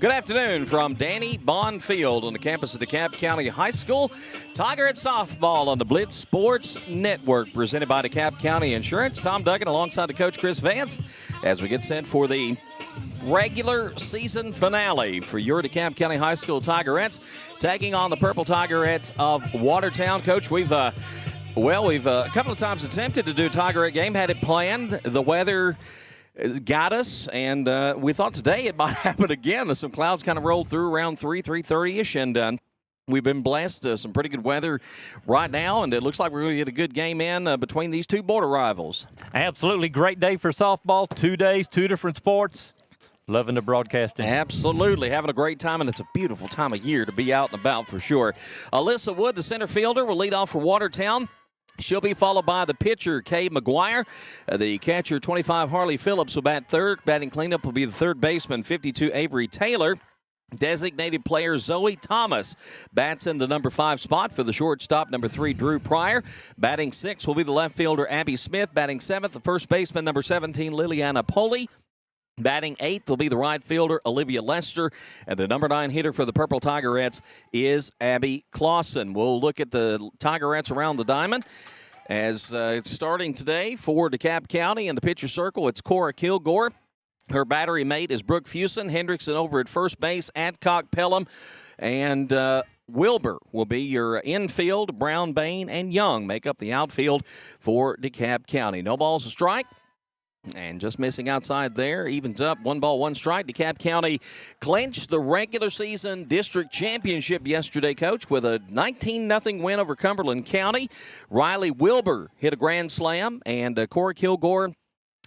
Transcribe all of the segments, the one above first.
Good afternoon from Danny Bond Field on the campus of DeKalb County High School. Tiger-Ets softball on the Blitz Sports Network, presented by DeKalb County Insurance. Tom Duggan alongside the coach Chris Vance as we get set for the regular season finale for your DeKalb County High School Tiger-Ets, taking on the Purple Tiger-Ets of Watertown. Coach, we've a couple of times attempted to do a Tiger-Et game, had it planned. The weather got us, and we thought today it might happen again. Some clouds kind of rolled through around 3:30-ish, and we've been blessed. Some pretty good weather right now, and it looks like we're going to get a good game in between these two border rivals. Absolutely great day for softball. 2 days, two different sports. Loving the broadcasting. Absolutely. Having a great time, and it's a beautiful time of year to be out and about for sure. Alyssa Wood, the center fielder, will lead off for Watertown. She'll be followed by the pitcher, Kay McGuire. The catcher, 25, Harley Phillips, will bat third. Batting cleanup will be the third baseman, 52, Avery Taylor. Designated player Zoe Thomas bats in the number 5 spot for the shortstop, number 3, Drew Pryor. Batting 6 will be the left fielder, Abby Smith. Batting 7th, the first baseman, number 17, Liliana Poli. Batting 8th will be the right fielder, Olivia Lester. And the number 9 hitter for the Purple Tiger-Ets is Abby Clausen. We'll look at the Tiger-Ets around the diamond. As it's starting today for DeKalb County in the pitcher circle, it's Cora Kilgore. Her battery mate is Brooke Fusen. Hendrickson over at first base, Adcock, Pelham, and Wilbur will be your infield. Brown, Bain, and Young make up the outfield for DeKalb County. No balls, a strike. And just missing outside there, evens up, 1 ball, 1 strike. DeKalb County clinched the regular season district championship yesterday, Coach, with a 19-0 win over Cumberland County. Riley Wilbur hit a grand slam, and Cora Kilgore,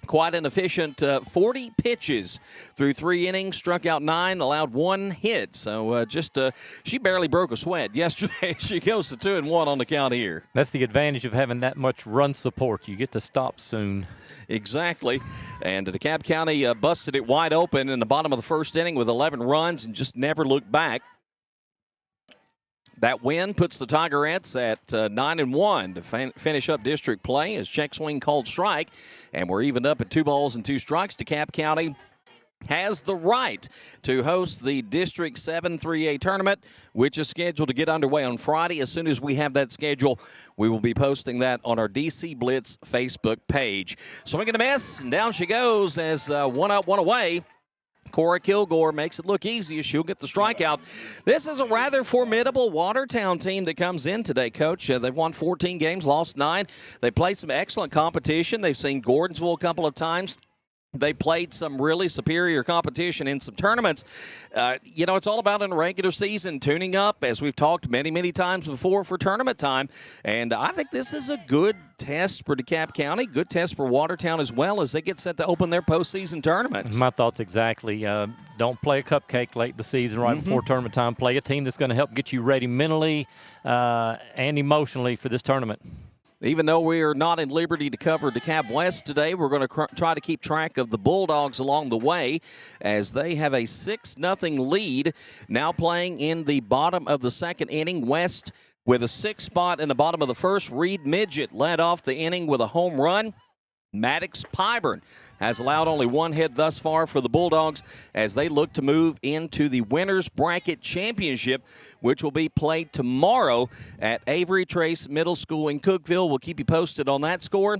quite an efficient 40 pitches through 3 innings, struck out 9, allowed 1 hit. So she barely broke a sweat yesterday. She goes to 2-1 on the count here. That's the advantage of having that much run support. You get to stop soon. Exactly. And DeKalb County busted it wide open in the bottom of the first inning with 11 runs and just never looked back. That win puts the Tiger-Ets at 9-1 to finish up district play as check swing called strike. And we're evened up at 2 balls and 2 strikes. DeKalb County has the right to host the District 7 3A tournament, which is scheduled to get underway on Friday. As soon as we have that schedule, we will be posting that on our DC Blitz Facebook page. Swinging a miss, and down she goes as 1 up, 1 away. Cora Kilgore makes it look easy as she'll get the strikeout. This is a rather formidable Watertown team that comes in today, Coach. They've won 14 games, lost 9. They played some excellent competition. They've seen Gordonsville a couple of times. They played some really superior competition in some tournaments. It's all about in the regular season, tuning up, as we've talked many, many times before, for tournament time. And I think this is a good test for DeKalb County, good test for Watertown as well as they get set to open their postseason tournaments. My thoughts exactly. Don't play a cupcake late in the season right before tournament time. Play a team that's going to help get you ready mentally and emotionally for this tournament. Even though we are not in liberty to cover DeKalb West today, we're going to try to keep track of the Bulldogs along the way as they have a 6-0 lead, now playing in the bottom of the second inning. West with a 6th spot in the bottom of the first. Reed Midget led off the inning with a home run. Maddox Pyburn has allowed only 1 hit thus far for the Bulldogs as they look to move into the Winners Bracket Championship, which will be played tomorrow at Avery Trace Middle School in Cookeville. We'll keep you posted on that score.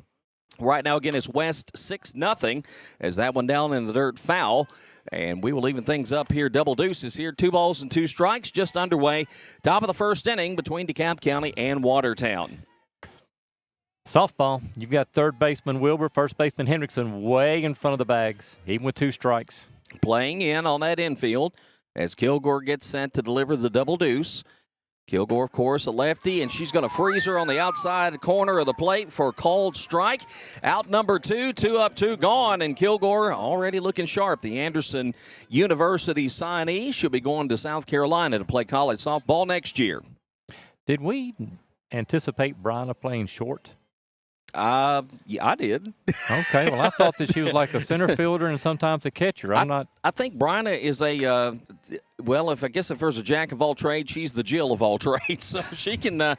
Right now, again, it's West 6-0 as that one down in the dirt foul. And we will even things up here. Double deuces here. 2 balls and 2 strikes just underway. Top of the first inning between DeKalb County and Watertown. Softball, you've got third baseman Wilbur, first baseman Hendrickson way in front of the bags, even with 2 strikes. Playing in on that infield as Kilgore gets sent to deliver the double deuce. Kilgore, of course, a lefty, and she's going to freeze her on the outside corner of the plate for a called strike. Out number 2, 2 up, 2 gone, and Kilgore already looking sharp. The Anderson University signee. She'll be going to South Carolina to play college softball next year. Did we anticipate Bryna playing short? Yeah, I did. Okay, well, I thought that she was like a center fielder and sometimes a catcher. I think Bryna is well, if there's a jack of all trades, she's the Jill of all trades. So she can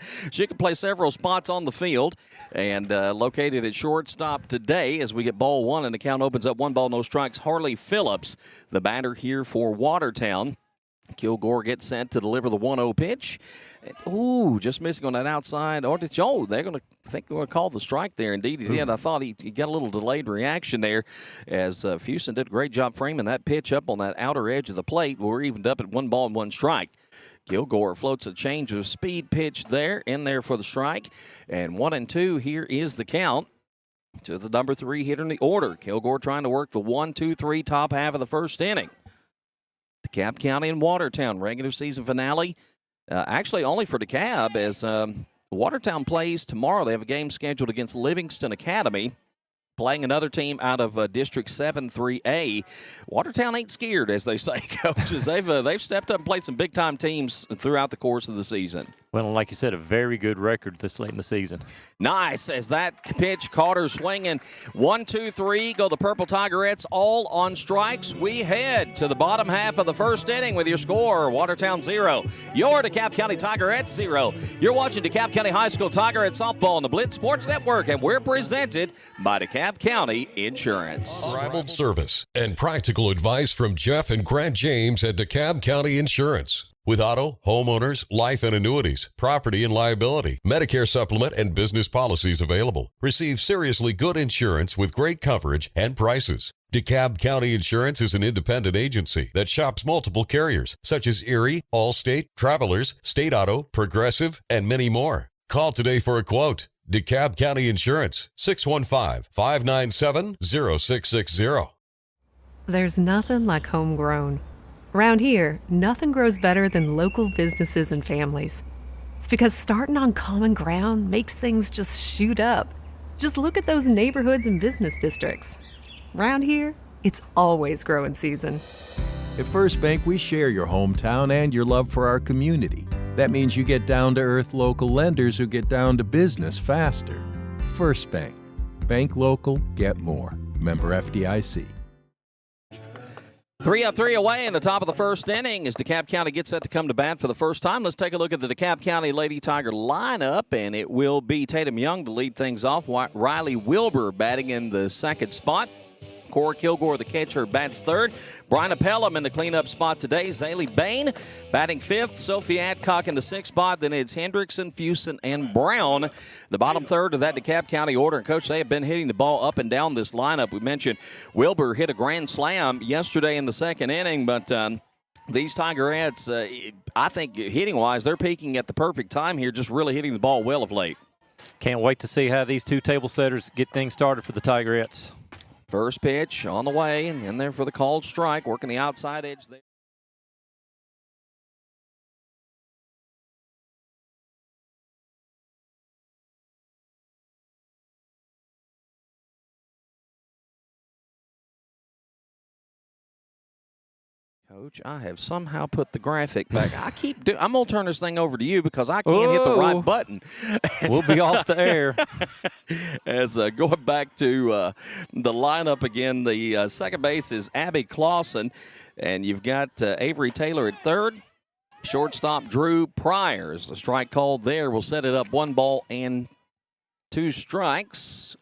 play several spots on the field, and located at shortstop today as we get ball one and the count opens up 1 ball, no strikes. Harley Phillips, the batter here for Watertown. Kilgore gets set to deliver the 1-0 pitch. Ooh, just missing on that outside. Or they're going to call the strike there. Indeed, he did. I thought he got a little delayed reaction there as Fusen did a great job framing that pitch up on that outer edge of the plate. We're evened up at 1 ball and 1 strike. Kilgore floats a change of speed pitch there, in there for the strike. And 1-2, here is the count to the number 3 hitter in the order. Kilgore trying to work the 1-2-3 top half of the first inning. DeKalb County and Watertown regular season finale. Actually, only for DeKalb, as Watertown plays tomorrow. They have a game scheduled against Livingston Academy, playing another team out of District 7-3A. Watertown ain't scared, as they say, coaches. They've stepped up and played some big-time teams throughout the course of the season. Well, like you said, a very good record this late in the season. Nice, as that pitch caught her swinging. 1-2-3, go the Purple Tigerettes all on strikes. We head to the bottom half of the first inning with your score, Watertown 0. Your DeKalb County Tigerettes 0. You're watching DeKalb County High School Tigerettes softball on the Blitz Sports Network, and we're presented by DeKalb County Insurance. Unrivaled service and practical advice from Jeff and Grant James at DeKalb County Insurance. With auto, homeowners, life and annuities, property and liability, Medicare supplement, and business policies available. Receive seriously good insurance with great coverage and prices. DeKalb County Insurance is an independent agency that shops multiple carriers, such as Erie, Allstate, Travelers, State Auto, Progressive, and many more. Call today for a quote. DeKalb County Insurance, 615-597-0660. There's nothing like homegrown. Around here, nothing grows better than local businesses and families. It's because starting on common ground makes things just shoot up. Just look at those neighborhoods and business districts. Around here, it's always growing season. At First Bank, we share your hometown and your love for our community. That means you get down-to-earth local lenders who get down to business faster. First Bank. Bank local, get more. Member FDIC. 3 up, 3 away in the top of the first inning as DeKalb County gets set to come to bat for the first time. Let's take a look at the DeKalb County Lady Tiger lineup, and it will be Tatum Young to lead things off. Riley Wilbur batting in the second spot. Cora Kilgore, the catcher, bats third. Bryna Pelham in the cleanup spot today. Zaylee Bain batting fifth. Sophie Adcock in the sixth spot. Then it's Hendrickson, Fusen, and Brown. The bottom third of that DeKalb County order. And, Coach, they have been hitting the ball up and down this lineup. We mentioned Wilbur hit a grand slam yesterday in the second inning, but these Tigerettes, I think hitting-wise, they're peaking at the perfect time here, just really hitting the ball well of late. Can't wait to see how these two table setters get things started for the Tigerettes. First pitch on the way, and in there for the called strike, working the outside edge there. Coach, I have somehow put the graphic back. I'm going to turn this thing over to you because I can't hit the right button. We'll be off the air. As going back to the lineup again, the second base is Abby Clausen, and you've got Avery Taylor at third. Shortstop Drew Pryor. The strike called there will set it up 1 ball and 2 strikes.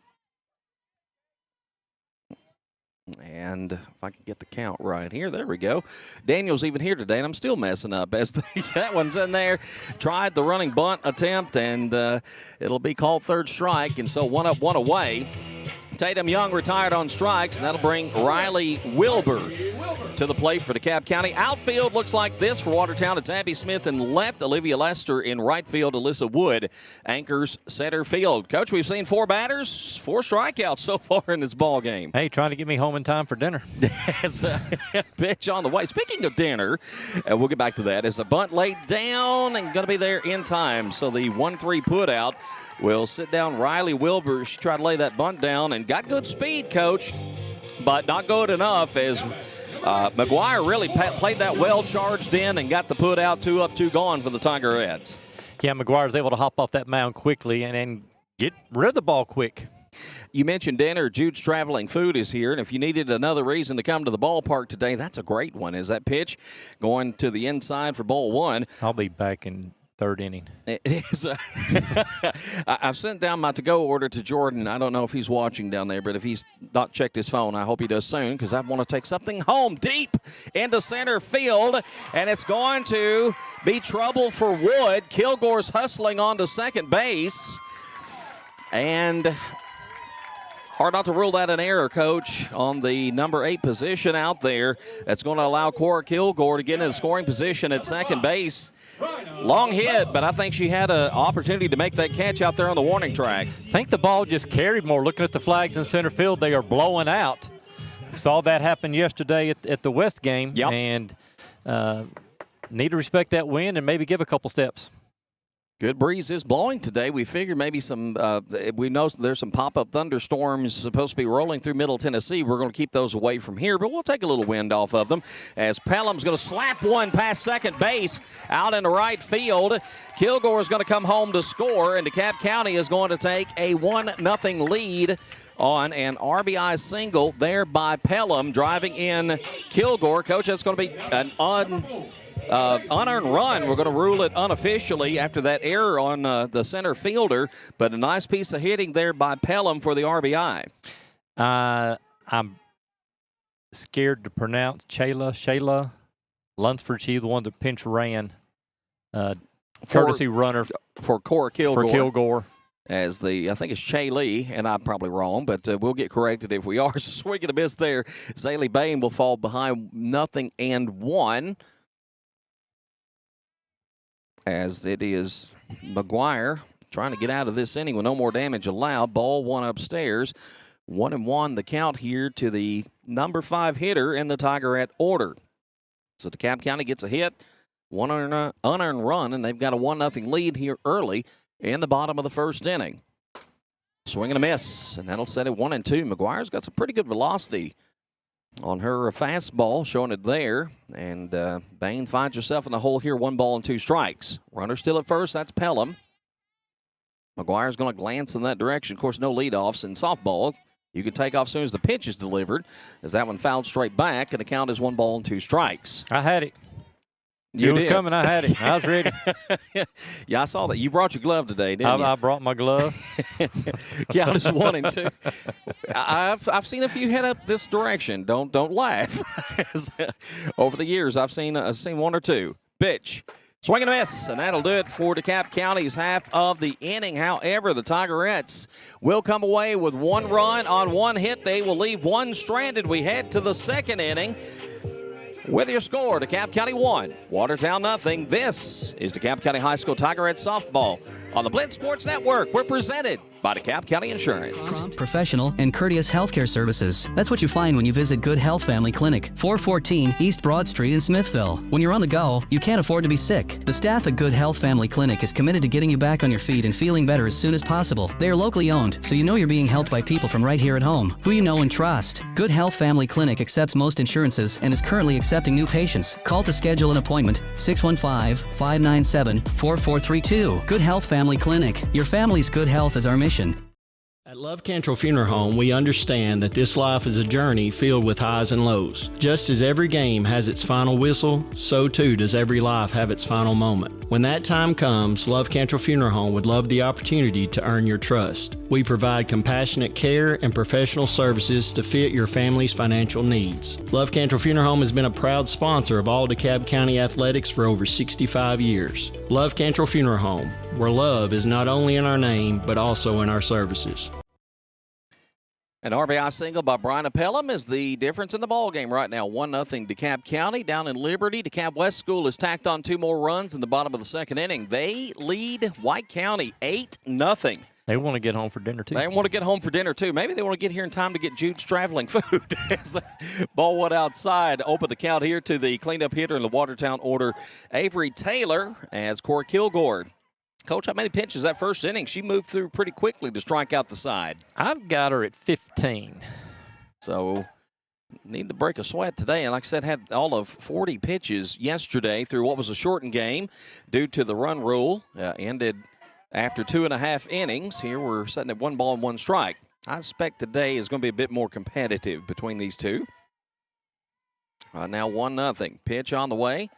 And if I can get the count right here, there we go. Daniel's even here today, and I'm still messing up as that one's in there. Tried the running bunt attempt, and it'll be called third strike, and so 1 up, 1 away. Tatum Young retired on strikes, and that'll bring Riley Wilbur to the plate for DeKalb County. Outfield looks like this for Watertown. It's Abby Smith in left, Olivia Lester in right field, Alyssa Wood anchors center field. Coach, we've seen 4 batters, 4 strikeouts so far in this ball game. Hey, trying to get me home in time for dinner. As a pitch on the way. Speaking of dinner, we'll get back to that. As a bunt laid down and going to be there in time. So the 1-3 put out will sit down Riley Wilbur. She tried to lay that bunt down and got good speed, Coach, but not good enough as McGuire really played that well, charged in, and got the put out. 2 up, 2 gone for the Tigerettes. Yeah, McGuire was able to hop off that mound quickly and get rid of the ball quick. You mentioned dinner. Jude's Traveling Food is here, and if you needed another reason to come to the ballpark today, that's a great one. Is that pitch going to the inside for ball one? I'll be back in third inning. It is. I've sent down my to-go order to Jordan. I don't know if he's watching down there, but if he's not checked his phone, I hope he does soon, because I want to take something home deep into center field, and it's going to be trouble for Wood. Kilgore's hustling on to second base, and hard not to rule that an error, Coach, on the number 8 position out there. That's going to allow Cora Kilgore to get in a scoring position at second base. Long hit, but I think she had an opportunity to make that catch out there on the warning track. I think the ball just carried more. Looking at the flags in center field, they are blowing out. Saw that happen yesterday at the West game. Yep. And need to respect that win and maybe give a couple steps. Good breeze is blowing today. We figured maybe we know there's some pop-up thunderstorms supposed to be rolling through Middle Tennessee. We're going to keep those away from here, but we'll take a little wind off of them as Pelham's going to slap one past second base out into right field. Kilgore is going to come home to score, and DeKalb County is going to take a 1-0 lead on an RBI single there by Pelham, driving in Kilgore. Coach, that's going to be an unearned run. We're going to rule it unofficially after that error on the center fielder, but a nice piece of hitting there by Pelham for the RBI. I'm scared to pronounce Shayla Lunsford. She's the one that pinch ran. Courtesy runner for Cora Kilgore. For Kilgore. As I think it's Shay Lee, and I'm probably wrong, but we'll get corrected if we are. So swing and a miss there. Zaylee Bain will fall behind 0-1. As it is McGuire trying to get out of this inning with no more damage allowed. Ball one upstairs. 1-1 the count here to the number 5 hitter in the Tigerette order. So DeKalb County gets a hit, one unearned run, and they've got a 1-0 lead here early in the bottom of the first inning. Swing and a miss, and that'll set it 1-2. McGuire's got some pretty good velocity on her fastball, showing it there. And Bain finds herself in the hole here, 1 ball and 2 strikes. Runner still at first, that's Pelham. McGuire's going to glance in that direction. Of course, no leadoffs in softball. You can take off as soon as the pitch is delivered, as that one fouled straight back, and the count is 1 ball and 2 strikes. I had it. It was coming. I had it. I was ready. Yeah, I saw that. You brought your glove today, didn't you? I brought my glove. Count is 1-2. I've seen a few head up this direction. Don't laugh. Over the years, I've seen 1 or 2. Pitch. Swing and a miss, and that'll do it for DeKalb County's half of the inning. However, the Tigerettes will come away with 1 run on 1 hit. They will leave 1 stranded. We head to the second inning with your score, DeKalb County 1, Watertown 0. This is DeKalb County High School Tigerette softball on the Blitz Sports Network. We're presented by DeKalb County Insurance. Prompt, professional, and courteous healthcare services. That's what you find when you visit Good Health Family Clinic, 414 East Broad Street in Smithville. When you're on the go, you can't afford to be sick. The staff at Good Health Family Clinic is committed to getting you back on your feet and feeling better as soon as possible. They are locally owned, so you know you're being helped by people from right here at home, who you know and trust. Good Health Family Clinic accepts most insurances and is currently accepting new patients. Call to schedule an appointment, 615-597-4432. Good Health Family Clinic. Your family's good health is our mission. At Love Cantrell Funeral Home, we understand that this life is a journey filled with highs and lows. Just as every game has its final whistle, so too does every life have its final moment. When that time comes, Love Cantrell Funeral Home would love the opportunity to earn your trust. We provide compassionate care and professional services to fit your family's financial needs. Love Cantrell Funeral Home has been a proud sponsor of all DeKalb County athletics for over 65 years. Love Cantrell Funeral Home, where love is not only in our name, but also in our services. An RBI single by Brian Pelham is the difference in the ball game right now. 1-0 DeKalb County. Down in Liberty, DeKalb West School has tacked on 2 more runs in the bottom of the second inning. They lead White County 8-0. They want to get home for dinner, too. They want to get home for dinner, too. Maybe they want to get here in time to get Jude's Traveling Food. As the ball went outside, open the count here to the cleanup hitter in the Watertown order, Avery Taylor, as Cora Kilgore. Coach, how many pitches that first inning? She moved through pretty quickly to strike out the side. I've got her at 15. So, need to break a sweat today. And like I said, had all of 40 pitches yesterday through what was a shortened game due to the run rule. Ended after 2.5 innings. Here we're sitting at 1 ball and 1 strike. I expect today is going to be a bit more competitive between these two. Now 1-0. Pitch on the way.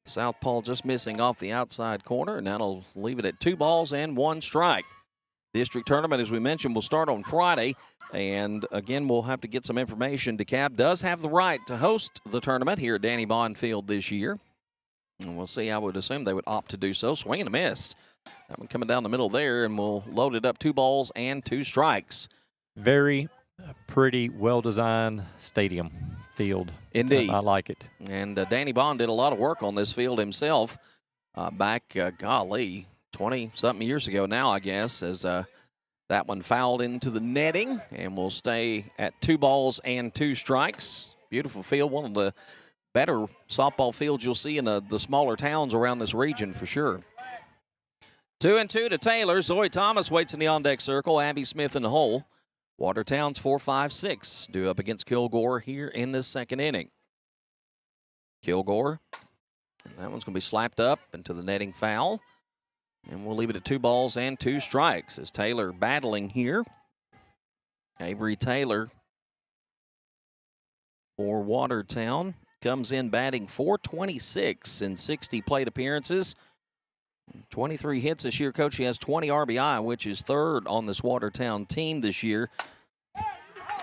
Southpaw just missing off the outside corner, and that'll leave it at 2 balls and 1 strike. District tournament, as we mentioned, will start on Friday. And again, we'll have to get some information. Dekalb does have the right to host the tournament here at Danny Bond Field this year. And we'll see. I would assume they would opt to do so. Swing and a miss. That one coming down the middle there, and we'll load it up 2 balls and 2 strikes. Very pretty, well-designed stadium field. Indeed. I like it. And Danny Bond did a lot of work on this field himself back, 20-something years ago now, I guess, as that one fouled into the netting, and will stay at 2 balls and 2 strikes. Beautiful field, one of the better softball fields you'll see in the smaller towns around this region for sure. 2-2 to Taylor. Zoe Thomas waits in the on-deck circle. Abby Smith in the hole. Watertown's 4-5-6 due up against Kilgore here in this second inning. Kilgore, and that one's going to be slapped up into the netting foul. And we'll leave it at 2 balls and 2 strikes as Taylor battling here. Avery Taylor for Watertown comes in batting .426 in 60 plate appearances. 23 hits this year, Coach. He has 20 RBI, which is 3rd on this Watertown team this year.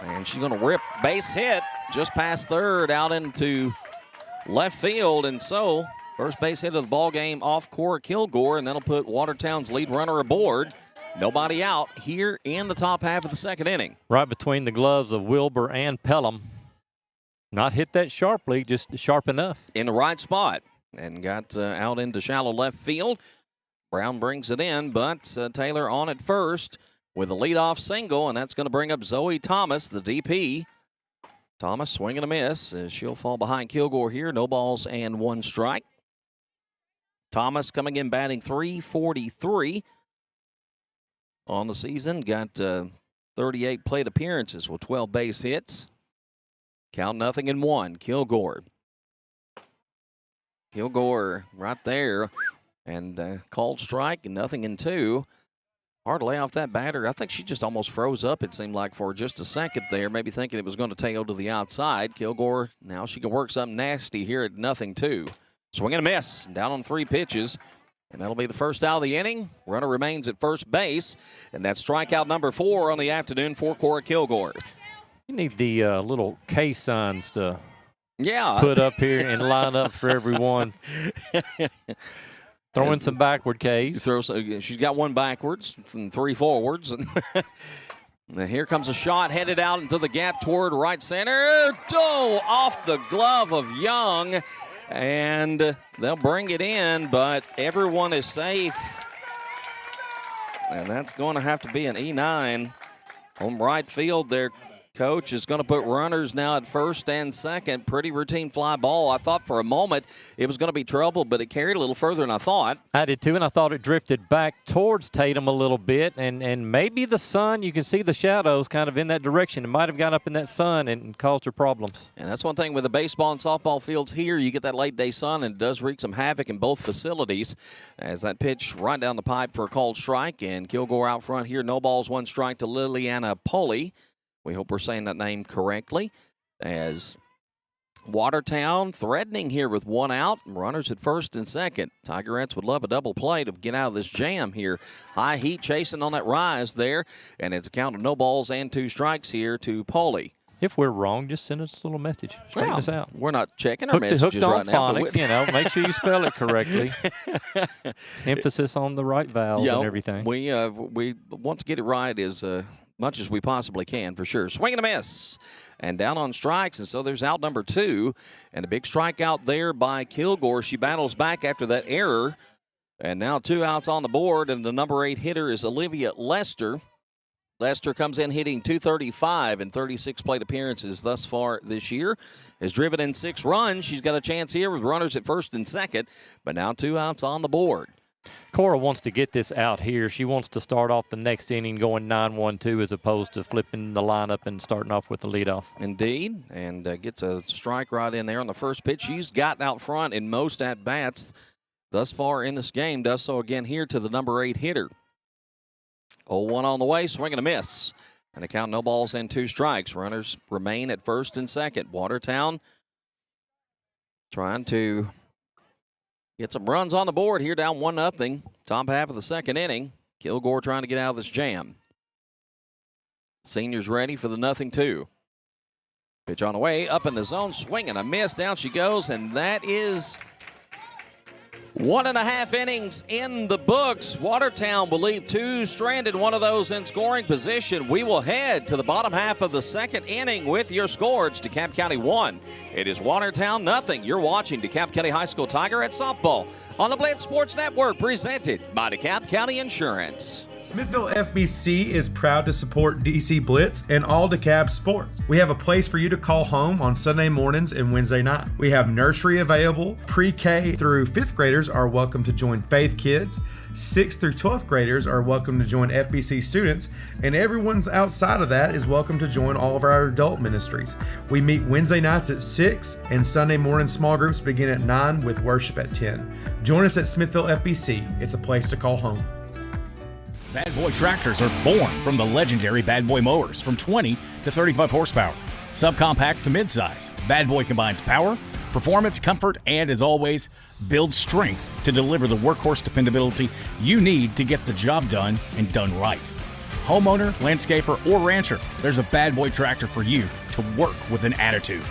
And she's going to rip base hit just past 3rd out into left field. And so, first base hit of the ball game off Cora Kilgore, and that'll put Watertown's lead runner aboard. Nobody out here in the top half of the second inning. Right between the gloves of Wilbur and Pelham. Not hit that sharply, just sharp enough. In the right spot. And got out into shallow left field. Brown brings it in, but Taylor on at first with a leadoff single, and that's going to bring up Zoe Thomas, the DP. Thomas swinging a miss as she'll fall behind Kilgore here. No balls and 1 strike. Thomas coming in batting .343 on the season. Got 38 plate appearances with 12 base hits. Count 0-1. Kilgore. Kilgore right there, and called strike, and 0-2. Hard to lay off that batter. I think she just almost froze up, it seemed like, for just a second there, maybe thinking it was going to tail to the outside. Kilgore, now she can work something nasty here at 0-2. Swing and a miss, down on 3 pitches, and that'll be the first out of the inning. Runner remains at first base, and that's strikeout number 4 on the afternoon for Cora Kilgore. You need the little K signs to Yeah. put up here and line up for everyone. Throwing some backward Ks. She's got 1 backwards and 3 forwards. And here comes a shot headed out into the gap toward right center. Off the glove of Young. And they'll bring it in, but everyone is safe. And that's going to have to be an E9. Home right field there. Coach is going to put runners now at first and second. Pretty routine fly ball. I thought for a moment it was going to be trouble, but it carried a little further than I thought. I did too, and I thought it drifted back towards Tatum a little bit, and maybe the sun, you can see the shadows kind of in that direction. It might have got up in that sun and caused her problems. And that's one thing with the baseball and softball fields here. You get that late-day sun, and it does wreak some havoc in both facilities. As that pitch right down the pipe for a called strike, and Kilgore out front here. No balls, 1 strike to Liliana Poli. We hope we're saying that name correctly. As Watertown threatening here with 1 out. Runners at first and second. Tigerettes would love a double play to get out of this jam here. High heat chasing on that rise there. And it's a count of no balls and 2 strikes here to Poli. If we're wrong, just send us a little message. Straighten us out. We're not checking our messages hooked on right now. phonics, make sure you spell it correctly. Emphasis on the right vowels and everything. We want to get it right as much as we possibly can, for sure. Swing and a miss. And down on strikes, and so there's out number 2. And a big strikeout there by Kilgore. She battles back after that error. And now 2 outs on the board, and the number 8 hitter is Olivia Lester. Lester comes in hitting .235 in 36 plate appearances thus far this year. Has driven in 6 runs. She's got a chance here with runners at first and second, but now 2 outs on the board. Cora wants to get this out here. She wants to start off the next inning going 9-1-2 as opposed to flipping the lineup and starting off with the leadoff. Indeed, and gets a strike right in there on the first pitch. She's gotten out front in most at-bats thus far in this game. Does so again here to the number 8 hitter. 0-1 on the way, swing and a miss. And the count, no balls and 2 strikes. Runners remain at first and second. Watertown trying to get some runs on the board here, down 1-0. Top half of the second inning. Kilgore trying to get out of this jam. Seniors ready for the 0-2. Pitch on the way, up in the zone, swing and a miss. Down she goes, and that is 1.5 innings in the books. Watertown will leave 2 stranded, one of those in scoring position. We will head to the bottom half of the second inning with your score. It's DeKalb County 1. It is Watertown 0. You're watching DeKalb County High School Tiger at softball on the Blitz Sports Network, presented by DeKalb County Insurance. Smithville FBC is proud to support DC Blitz and all DeKalb sports. We have a place for you to call home on Sunday mornings and Wednesday night. We have nursery available. Pre-K through 5th graders are welcome to join Faith Kids. 6th through 12th graders are welcome to join FBC students, and everyone's outside of that is welcome to join all of our adult ministries. We meet Wednesday nights at 6, and Sunday morning small groups begin at 9 with worship at 10. Join us at Smithville FBC. It's a place to call home. Bad Boy tractors are born from the legendary Bad Boy mowers from 20 to 35 horsepower. Subcompact to midsize, Bad Boy combines power, performance, comfort, and as always, builds strength to deliver the workhorse dependability you need to get the job done and done right. Homeowner, landscaper, or rancher, there's a Bad Boy tractor for you to work with an attitude.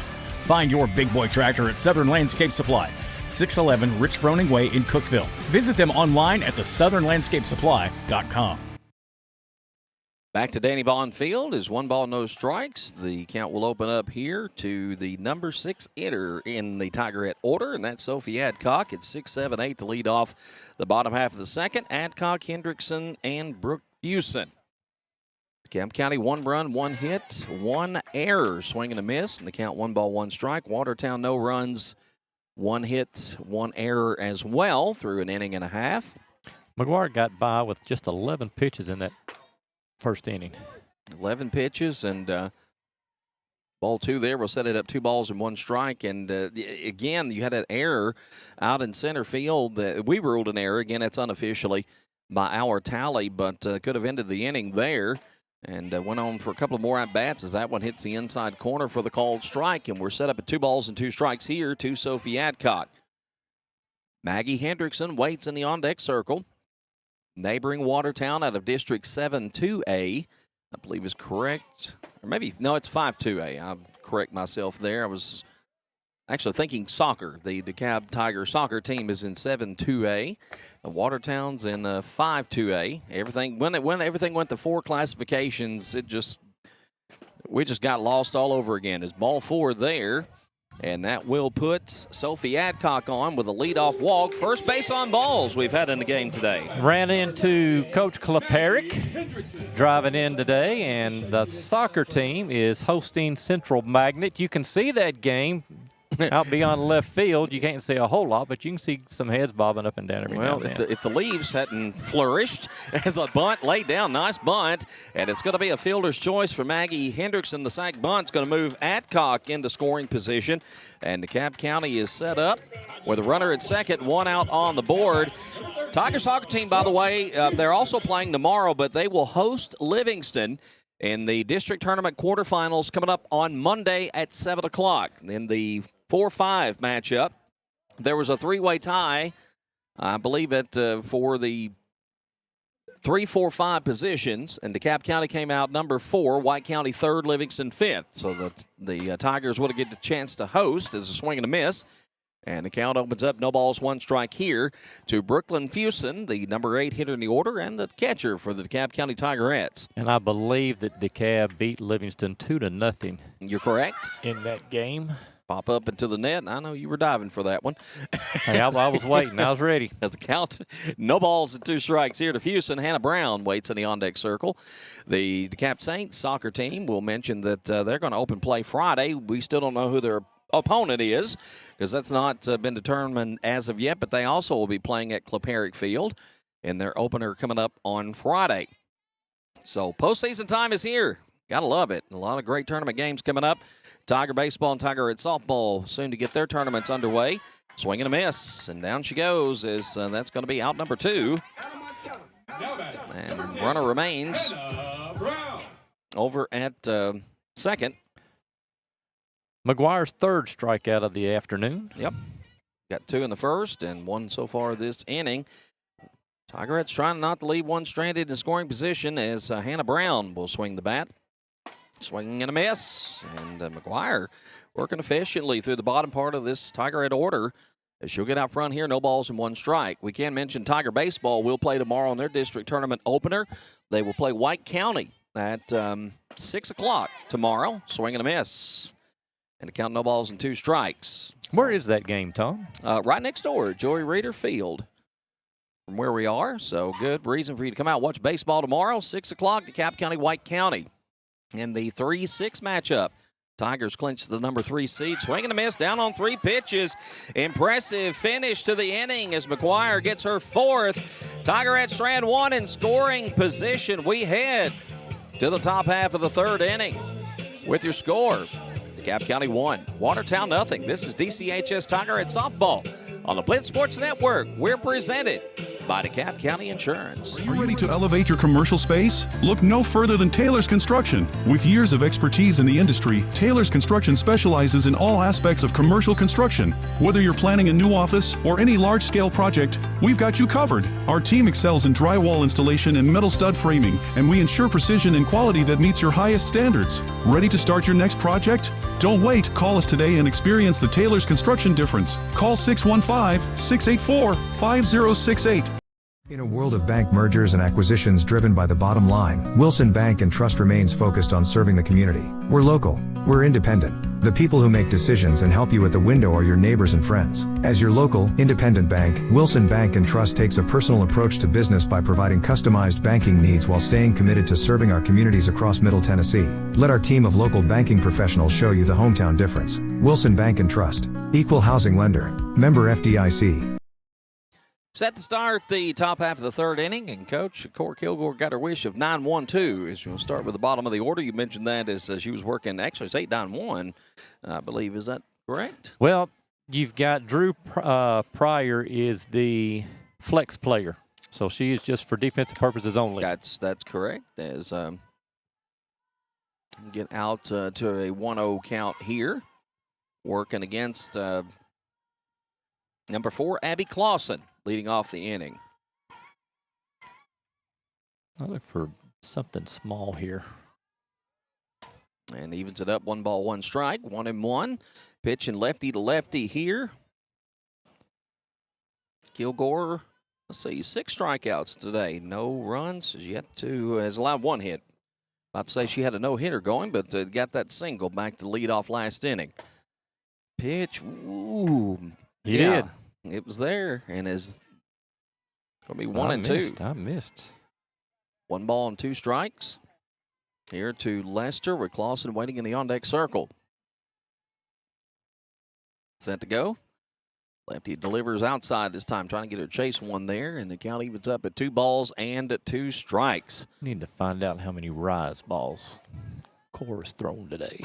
Find your Big Boy tractor at Southern Landscape Supply, 611 Rich Froning Way in Cookeville. Visit them online at thesouthernlandscapesupply.com. Back to Danny Bond Field is 1 ball, no strikes. The count will open up here to the number 6 hitter in the Tigerette order, and that's Sophie Adcock. It's 6-7-8 to lead off the bottom half of the second. Adcock, Hendrickson, and Brooke Fusen. DeKalb County 1 run, 1 hit, 1 error, swing and a miss, and the count 1 ball, 1 strike. Watertown no runs, 1 hit, 1 error as well through an inning and a half. McGuire got by with just 11 pitches in that first inning. 11 pitches, and ball 2 there will set it up 2 balls and 1 strike. And again, you had an error out in center field. We ruled an error. Again, it's unofficially by our tally, but could have ended the inning there. And went on for a couple of more at-bats as that one hits the inside corner for the called strike. And we're set up at 2 balls and 2 strikes here to Sophie Adcock. Maggie Hendrickson waits in the on-deck circle. Neighboring Watertown out of District 7-2A, I believe is correct. Or maybe, no, it's 5-2A. I'll correct myself there. I was actually thinking soccer. The DeKalb Tiger soccer team is in 7-2A. Watertown's in 5-2A. Everything when everything went to 4 classifications, we just got lost all over again. It's ball 4 there, and that will put Sophie Adcock on with a leadoff walk. First base on balls we've had in the game today. Ran into Coach Kleparic driving in today, and the soccer team is hosting Central Magnet. You can see that game out beyond left field. You can't see a whole lot, but you can see some heads bobbing up and down every now and then. If the leaves hadn't flourished as a bunt laid down, nice bunt, and it's going to be a fielder's choice for Maggie Hendrickson. The sack bunt's going to move Adcock into scoring position, and DeKalb County is set up with a runner at second, 1 out on the board. Tiger soccer team, by the way, they're also playing tomorrow, but they will host Livingston in the district tournament quarterfinals coming up on Monday at 7 o'clock. In the 4-5 matchup, there was a 3-way tie, I believe, for the 3-4-5 positions, and DeKalb County came out number 4, White County 3rd, Livingston 5th. So the Tigers would have get the chance to host as a swing and a miss. And the count opens up, no balls, 1 strike here to Brooklyn Fusen, the number 8 hitter in the order and the catcher for the DeKalb County Tigerettes. And I believe that DeKalb beat Livingston 2-0. You're correct. In that game. Pop up into the net. I know you were diving for that one. Hey, I was waiting. I was ready. As the count, no balls and 2 strikes here to Fusen. Hannah Brown waits in the on-deck circle. The DeKalb Saints soccer team will mention that they're going to open play Friday. We still don't know who their opponent is because that's not been determined as of yet, but they also will be playing at Kleparic Field in their opener coming up on Friday. So postseason time is here. Gotta love it. A lot of great tournament games coming up. Tiger baseball and Tigerette softball soon to get their tournaments underway. Swing and a miss, and down she goes as that's going to be out number 2. And runner remains. over at second. McGuire's third strikeout of the afternoon. Yep. Got 2 in the first and 1 so far this inning. Tigerettes trying not to leave one stranded in scoring position as Hannah Brown will swing the bat. Swinging and a miss. And McGuire working efficiently through the bottom part of this Tigerette order. As she'll get out front here, no balls and 1 strike. We can mention Tiger Baseball will play tomorrow in their district tournament opener. They will play White County at 6 o'clock tomorrow. Swing and a miss. And a count, no balls and 2 strikes. Where is that game, Tom? Right next door, Joey Reeder Field. From where we are, so good reason for you to come out watch baseball tomorrow, 6 o'clock, DeKalb County, White County. In the 3-6 matchup, Tigers clinch the number 3 seed. Swing and a miss, down on 3 pitches. Impressive finish to the inning as McGuire gets her 4th. Tigerettes strand 1 in scoring position. We head to the top half of the 3rd inning with your score. DeKalb County 1, Watertown nothing. This is DCHS Tigerette Softball on the Blitz Sports Network. We're presented by DeKalb County Insurance. Are you ready to elevate your commercial space? Look no further than Taylor's Construction. With years of expertise in the industry, Taylor's Construction specializes in all aspects of commercial construction. Whether you're planning a new office or any large-scale project, we've got you covered. Our team excels in drywall installation and metal stud framing, and we ensure precision and quality that meets your highest standards. Ready to start your next project? Don't wait. Call us today and experience the Taylor's Construction difference. Call 615-684-5068. In a world of bank mergers and acquisitions driven by the bottom line, Wilson Bank and Trust remains focused on serving the community. We're local. We're independent. The people who make decisions and help you at the window are your neighbors and friends. As your local, independent bank, Wilson Bank and Trust takes a personal approach to business by providing customized banking needs while staying committed to serving our communities across Middle Tennessee. Let our team of local banking professionals show you the hometown difference. Wilson Bank and Trust. Equal housing lender. Member FDIC. Set to start the top half of the 3rd inning, and Coach Cora Kilgore got her wish of 9-1-2. As we'll start with the bottom of the order, you mentioned that as she was working. Actually, it's 8-9-1, I believe. Is that correct? Well, you've got Drew Pryor is the flex player, so she is just for defensive purposes only. That's correct. As get out to a 1-0 count here, working against number 4, Abby Clausen, leading off the inning. I look for something small here. And evens it up, 1 ball, 1 strike, 1-1. Pitching lefty to lefty here. Kilgore, let's see, 6 strikeouts today. No runs, has allowed 1 hit. About to say she had a no-hitter going, but got that single back to lead off last inning. Pitch, ooh. He did. It was there, and is going to be 1-2. I missed. 1 ball and 2 strikes. Here to Lester with Clausen waiting in the on-deck circle. Set to go. Lefty delivers outside this time, trying to get her chase one there, and the count evens up at 2 balls and 2 strikes. Need to find out how many rise balls Cora's thrown today.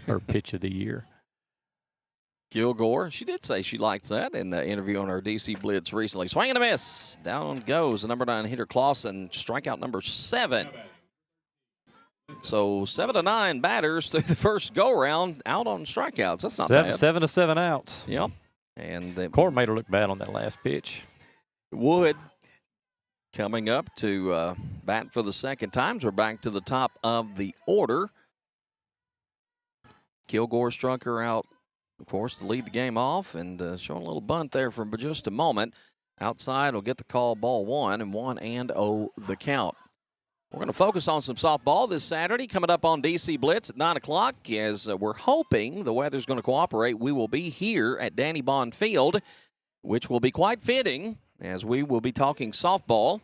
Her pitch of the year. Kilgore, she did say she likes that in the interview on our DC Blitz recently. Swing and a miss. Down goes the number 9 hitter Clausen. Strikeout number 7. So 7 to 9 batters through the first go-round out on strikeouts. That's not bad. 7 to 7 outs. Yep. And Cora made her look bad on that last pitch. Wood coming up to bat for the second time. So we're back to the top of the order. Kilgore struck her out, of course, to lead the game off, and showing a little bunt there for just a moment. Outside will get the call, ball 1, and 1-0 the count. We're going to focus on some softball this Saturday, coming up on DC Blitz at 9 o'clock. As we're hoping the weather's going to cooperate, we will be here at Danny Bond Field, which will be quite fitting, as we will be talking softball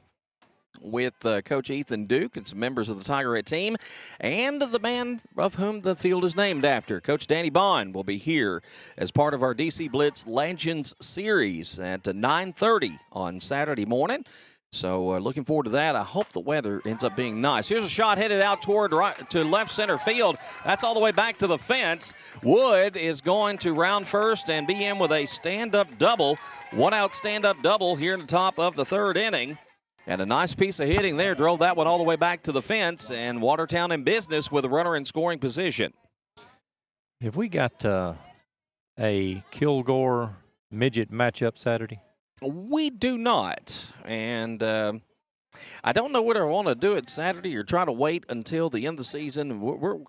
with Coach Ethan Duke and some members of the Tigerette team, and the man of whom the field is named after. Coach Danny Bond will be here as part of our DC Blitz Legends series at 9:30 on Saturday morning. So looking forward to that. I hope the weather ends up being nice. Here's a shot headed out toward to left center field. That's all the way back to the fence. Wood is going to round first and be in with a stand-up double. 1-out stand-up double here in the top of the 3rd inning. And a nice piece of hitting there. Drove that one all the way back to the fence. And Watertown in business with a runner in scoring position. Have we got a Kilgore midget matchup Saturday? We do not. And I don't know whether I want to do it Saturday or try to wait until the end of the season.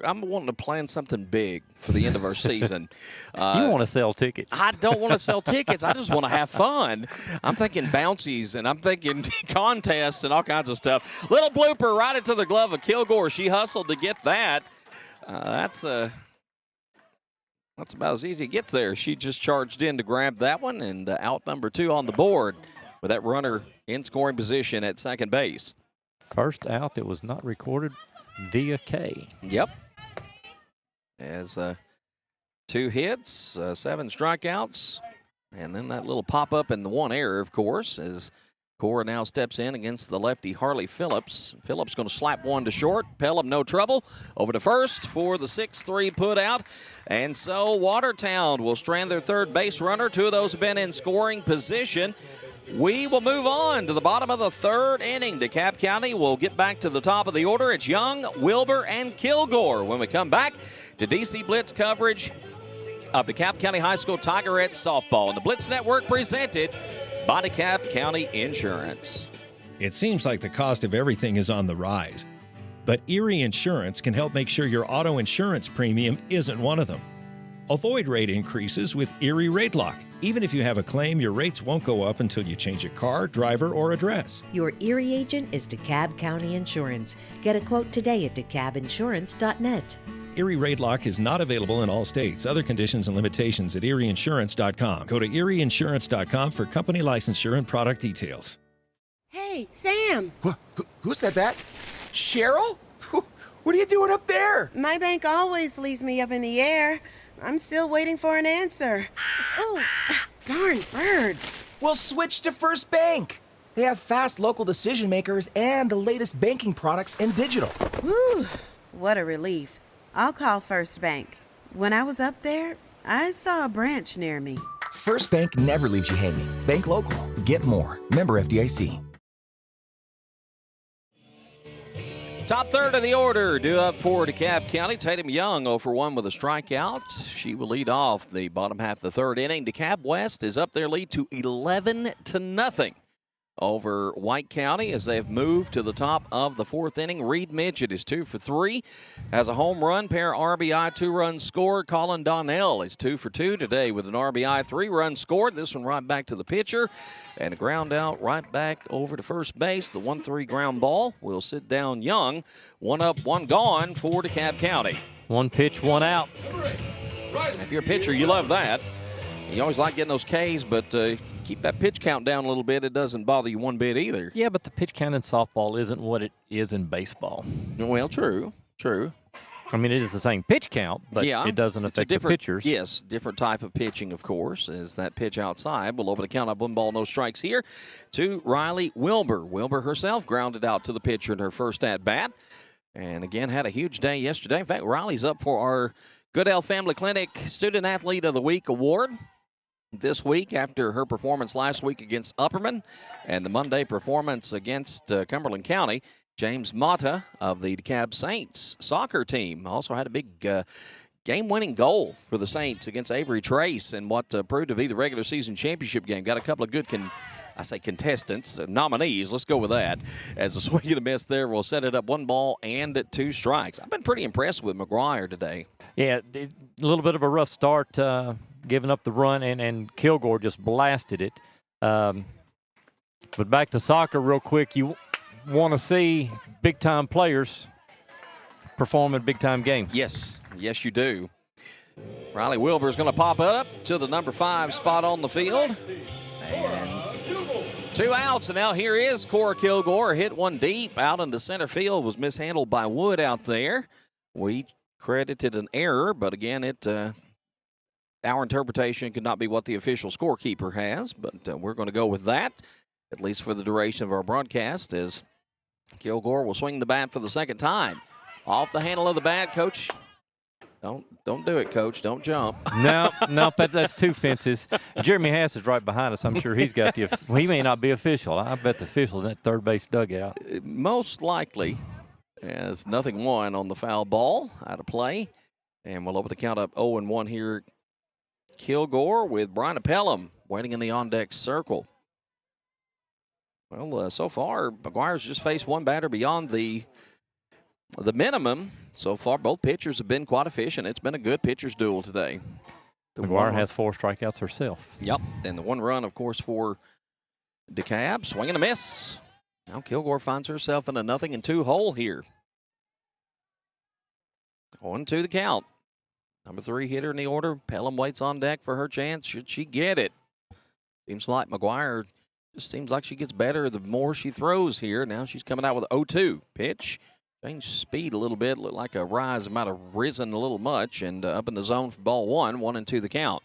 I'm wanting to plan something big for the end of our season. You want to sell tickets. I don't want to sell tickets. I just want to have fun. I'm thinking bouncies, and I'm thinking contests and all kinds of stuff. Little blooper right into the glove of Kilgore. She hustled to get that. That's about as easy as it gets there. She just charged in to grab that one, and out number 2 on the board with that runner in scoring position at second base. First out that was not recorded via K. Yep. As 2 hits, 7 strikeouts, and then that little pop-up and the 1 error, of course, as Cora now steps in against the lefty Harley Phillips. Phillips going to slap one to short. Pelham no trouble. Over to first for the 6-3 put out. And so Watertown will strand their third base runner. 2 of those have been in scoring position. We will move on to the bottom of the 3rd inning. DeKalb County will get back to the top of the order. It's Young, Wilbur, and Kilgore when we come back to DC Blitz coverage of the DeKalb County High School Tigerettes softball. And the Blitz Network presented by DeKalb County Insurance. It seems like the cost of everything is on the rise, but Erie Insurance can help make sure your auto insurance premium isn't one of them. Avoid rate increases with Erie Rate Lock. Even if you have a claim, your rates won't go up until you change a car, driver, or address. Your Erie agent is DeKalb County Insurance. Get a quote today at DeKalbInsurance.net. Erie Rate Lock is not available in all states. Other conditions and limitations at ErieInsurance.com. Go to ErieInsurance.com for company licensure and product details. Hey, Sam! Who said that? Cheryl? What are you doing up there? My bank always leaves me up in the air. I'm still waiting for an answer. Oh, darn birds. Well, switch to First Bank. They have fast local decision makers and the latest banking products and digital. Whew, what a relief. I'll call First Bank. When I was up there, I saw a branch near me. First Bank never leaves you hanging. Bank local. Get more. Member FDIC. Top third of the order, due up for DeKalb County. Tatum Young 0 for 1 with a strikeout. She will lead off the bottom half of the 3rd inning. DeKalb West is up their lead to 11-0 over White County as they've moved to the top of the 4th inning. Reed Midget is 2 for 3, has a home run, pair RBI, 2-run score. Colin Donnell is 2 for 2 today with an RBI, 3-run scored. This one right back to the pitcher, and a ground out right back over to first base. The 1-3 ground ball will sit down Young. 1 up, 1 gone for DeKalb County. 1 pitch, 1 out. If you're a pitcher, you love that. You always like getting those Ks, but keep that pitch count down a little bit. It doesn't bother you one bit either. Yeah, but the pitch count in softball isn't what it is in baseball. Well, true. I mean, it is the same pitch count, but it doesn't affect the pitchers. Yes, different type of pitching, of course, is that pitch outside. We'll open the count up 1 ball, no strikes here to Riley Wilbur. Wilbur herself grounded out to the pitcher in her first at-bat. And again, had a huge day yesterday. In fact, Riley's up for our Goodell Family Clinic Student Athlete of the Week award this week after her performance last week against Upperman and the Monday performance against Cumberland County. James Mata of the DeKalb Saints soccer team also had a big game-winning goal for the Saints against Avery Trace in what proved to be the regular season championship game. Got a couple of good contestants, nominees, let's go with that. As a swing and a miss there, we'll set it up 1 ball and 2 strikes. I've been pretty impressed with McGuire today. Yeah, a little bit of a rough start, giving up the run, and Kilgore just blasted it. But back to soccer real quick. You want to see big-time players perform in big-time games. Yes, you do. Riley Wilbur is going to pop up to the number 5 spot on the field. And 2 outs, and now here is Cora Kilgore. Hit one deep out into center field. Was mishandled by Wood out there. We credited an error, but again, our interpretation could not be what the official scorekeeper has, but we're going to go with that, at least for the duration of our broadcast, as Kilgore will swing the bat for the second time. Off the handle of the bat, Coach Don't do it, Coach. Don't jump. No, that's 2 fences. Jeremy Hass is right behind us. I'm sure he's got he may not be official. I bet the official's in that third base dugout. Most likely, as nothing won on the foul ball out of play. And we'll open the count up 0-1 here. Kilgore with Brian Appellum waiting in the on-deck circle. Well, so far, McGuire's just faced one batter beyond the minimum. So far, both pitchers have been quite efficient. It's been a good pitcher's duel today. McGuire has 4 strikeouts herself. Yep, and the 1 run, of course, for Dekalb. Swing and a miss. Now Kilgore finds herself in a 0-2 hole here. 1-2 the count. Number 3 hitter in the order. Pelham waits on deck for her chance. Should she get it? Seems like McGuire just seems like she gets better the more she throws here. Now she's coming out with 0-2. Pitch. Changed speed a little bit. Looked like a rise might have risen a little much. And up in the zone for ball 1. 1-2 the count.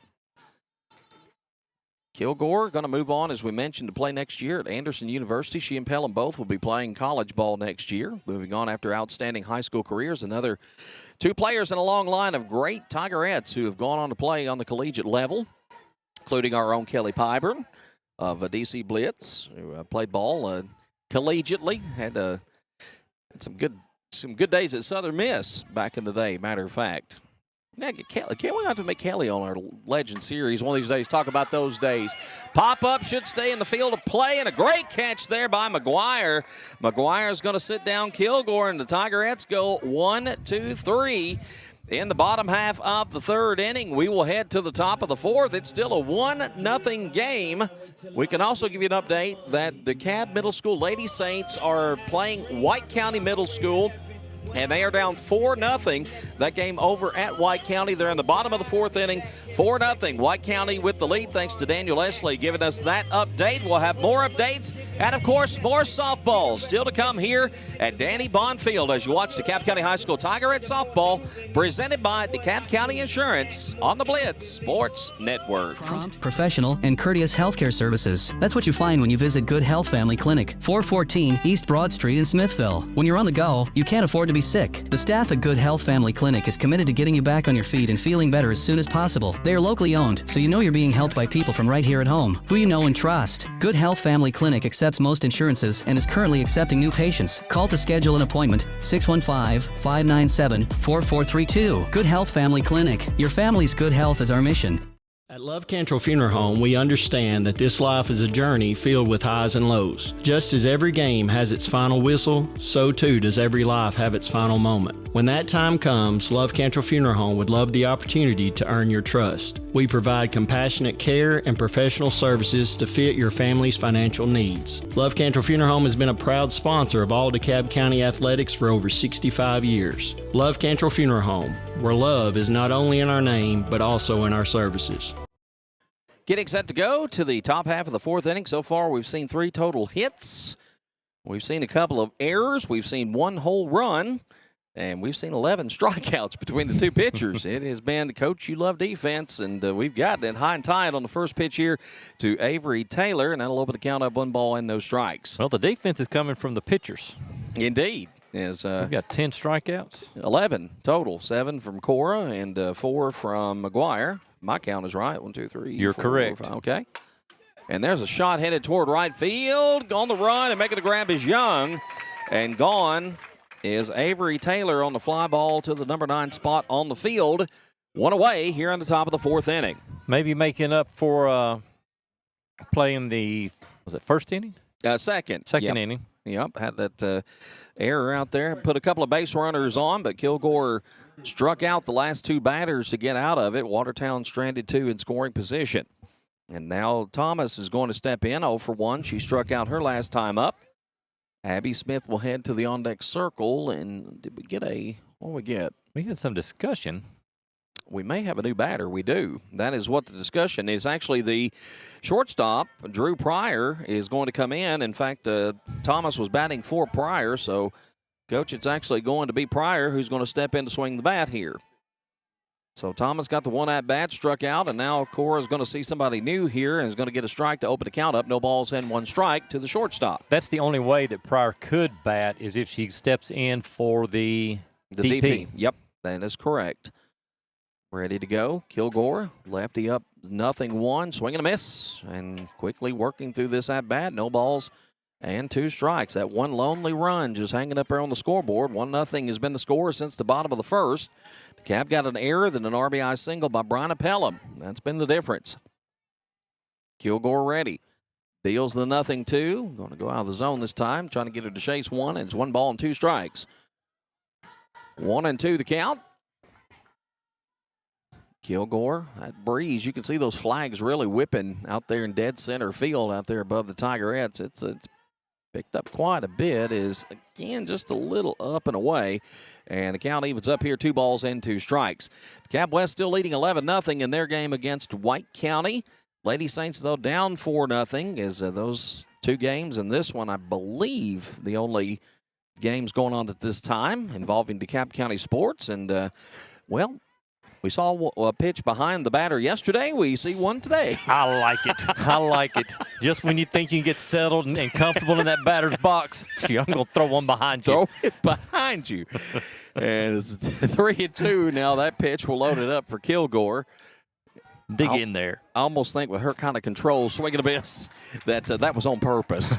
Kilgore going to move on, as we mentioned, to play next year at Anderson University. She and Pelham both will be playing college ball next year. Moving on after outstanding high school careers. Another 2 players in a long line of great Tigerettes who have gone on to play on the collegiate level, including our own Kelly Pyburn of DC Blitz, who played ball collegiately. Had some good days at Southern Miss back in the day, matter of fact. Yeah, Kelly. Can't we have to make Kelly on our Legend Series one of these days? Talk about those days. Pop-up should stay in the field of play, and a great catch there by McGuire. McGuire's going to sit down Kilgore, and the Tigerettes go 1-2-3 in the bottom half of the 3rd inning. We will head to the top of the 4th. It's still a 1-0 game. We can also give you an update that DeKalb Middle School Lady Saints are playing White County Middle School, and they are down 4-0. That game over at White County. They're in the bottom of the 4th inning, 4-0. White County with the lead, thanks to Daniel Esley giving us that update. We'll have more updates and, of course, more softball still to come here at Danny Bond Field as you watch DeKalb County High School Tigerette softball presented by DeKalb County Insurance on the Blitz Sports Network. Prompt, professional, and courteous healthcare services. That's what you find when you visit Good Health Family Clinic, 414 East Broad Street in Smithville. When you're on the go, you can't afford to be sick. The staff at Good Health Family Clinic is committed to getting you back on your feet and feeling better as soon as possible. They are locally owned, so you know you're being helped by people from right here at home, who you know and trust. Good Health Family Clinic accepts most insurances and is currently accepting new patients. Call to schedule an appointment, 615-597-4432. Good Health Family Clinic. Your family's good health is our mission. At Love Cantrell Funeral Home, we understand that this life is a journey filled with highs and lows. Just as every game has its final whistle, so too does every life have its final moment. When that time comes, Love Cantrell Funeral Home would love the opportunity to earn your trust. We provide compassionate care and professional services to fit your family's financial needs. Love Cantrell Funeral Home has been a proud sponsor of all DeKalb County athletics for over 65 years. Love Cantrell Funeral Home, where love is not only in our name, but also in our services. Getting set to go to the top half of the 4th inning. So far, we've seen 3 total hits. We've seen a couple of errors. We've seen 1 whole run. And we've seen 11 strikeouts between the 2 pitchers. It has been, Coach, you love defense. And we've got it high and tied on the first pitch here to Avery Taylor. And that'll open the count up 1 ball and no strikes. Well, the defense is coming from the pitchers. Indeed. We've got 10 strikeouts. 11 total. 7 from Cora and 4 from McGuire. My count is right. 1, 2, 3. You're 4, correct. 5. Okay. And there's a shot headed toward right field. On the run and making the grab is Young. And gone is Avery Taylor on the fly ball to the number 9 spot on the field. 1 away here on the top of the 4th inning. Maybe making up for playing the, was it first inning? Second. Second inning. Yep, had that error out there. Put a couple of base runners on, but Kilgore struck out the last 2 batters to get out of it. Watertown stranded 2 in scoring position. And now Thomas is going to step in 0 for 1. She struck out her last time up. Abby Smith will head to the on-deck circle. And did we get what did we get? We had some discussion. We may have a new batter. We do. That is what the discussion is. Actually, the shortstop, Drew Pryor, is going to come in. In fact, Thomas was batting for Pryor. So, Coach, it's actually going to be Pryor who's going to step in to swing the bat here. So, Thomas got the 1 at-bat, struck out, and now Cora is going to see somebody new here and is going to get a strike to open the count up. No balls and 1 strike to the shortstop. That's the only way that Pryor could bat is if she steps in for the DP. Yep, that is correct. ready to go. Kilgore, lefty up 0-1, swing and a miss, and quickly working through this at-bat. No balls and 2 strikes. That one lonely run just hanging up there on the scoreboard. 1-0 has been the score since the bottom of the first. DeKalb got an error, then an RBI single by Brian Pelham. That's been the difference. Kilgore ready. Deals the 0-2. Going to go out of the zone this time, trying to get her to chase one, and it's 1 ball and 2 strikes. 1-2 the count. Kilgore, that breeze, you can see those flags really whipping out there in dead center field out there above the Tigerettes. It's picked up quite a bit, is again just a little up and away, and the count evens up here, 2 balls and 2 strikes. DeKalb West still leading 11-0 in their game against White County. Lady Saints, though, down 4-0 as those 2 games, and this one, I believe, the only games going on at this time involving DeKalb County sports. And, well, we saw a pitch behind the batter yesterday. We see one today. I like it. I like it. Just when you think you can get settled and comfortable in that batter's box, I'm going to throw one behind you. Throw it behind you. And it's 3-2 now. That pitch will load it up for Kilgore. Dig in there. I almost think with her kind of control, swing and a miss, that was on purpose.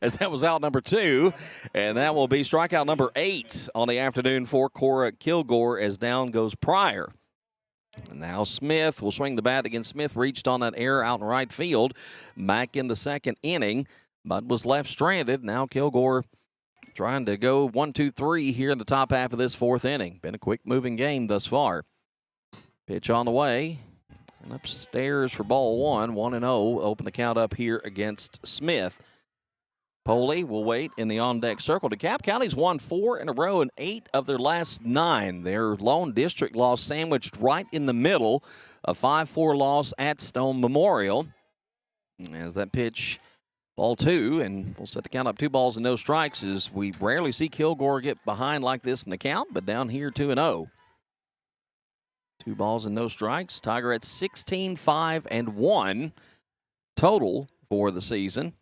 As that was out number 2, and that will be strikeout number 8 on the afternoon for Cora Kilgore as down goes Pryor. And now Smith will swing the bat again. Smith reached on that error out in right field back in the 2nd inning, but was left stranded. Now Kilgore trying to go 1-2-3 here in the top half of this 4th inning. Been a quick moving game thus far. Pitch on the way, and upstairs for ball 1, 1-0. Open the count up here against Smith. Poley will wait in the on-deck circle. DeKalb County's won 4 in a row in 8 of their last 9. Their lone district loss sandwiched right in the middle, a 5-4 loss at Stone Memorial. As that pitch, ball 2, and we'll set the count up 2 balls and no strikes, as we rarely see Kilgore get behind like this in the count, but down here 2-0. 2 balls and no strikes. Tigerettes 16-5-1 total for the season.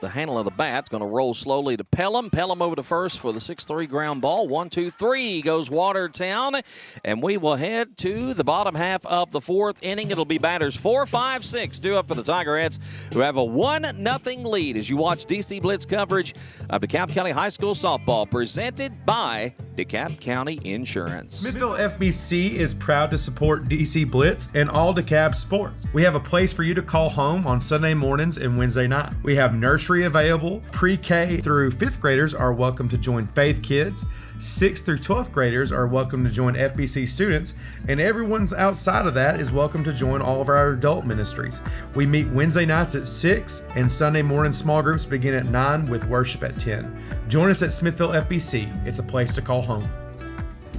The handle of the bat's going to roll slowly to Pelham. Pelham over to first for the 6-3 ground ball. 1-2-3 goes Watertown. And we will head to the bottom half of the 4th inning. It'll be batters 4, 5, 6 due up for the Tigerettes, who have a 1-0 lead as you watch DC Blitz coverage of DeKalb County High School softball, presented by DeKalb County Insurance. Smithville FBC is proud to support DC Blitz and all DeKalb sports. We have a place for you to call home on Sunday mornings and Wednesday night. We have nursery available. Pre-K through 5th graders are welcome to join Faith Kids. 6th through 12th graders are welcome to join FBC students, and everyone's outside of that is welcome to join all of our adult ministries. We meet Wednesday nights at 6, and Sunday morning small groups begin at 9 with worship at 10. Join us at Smithville FBC. It's a place to call home.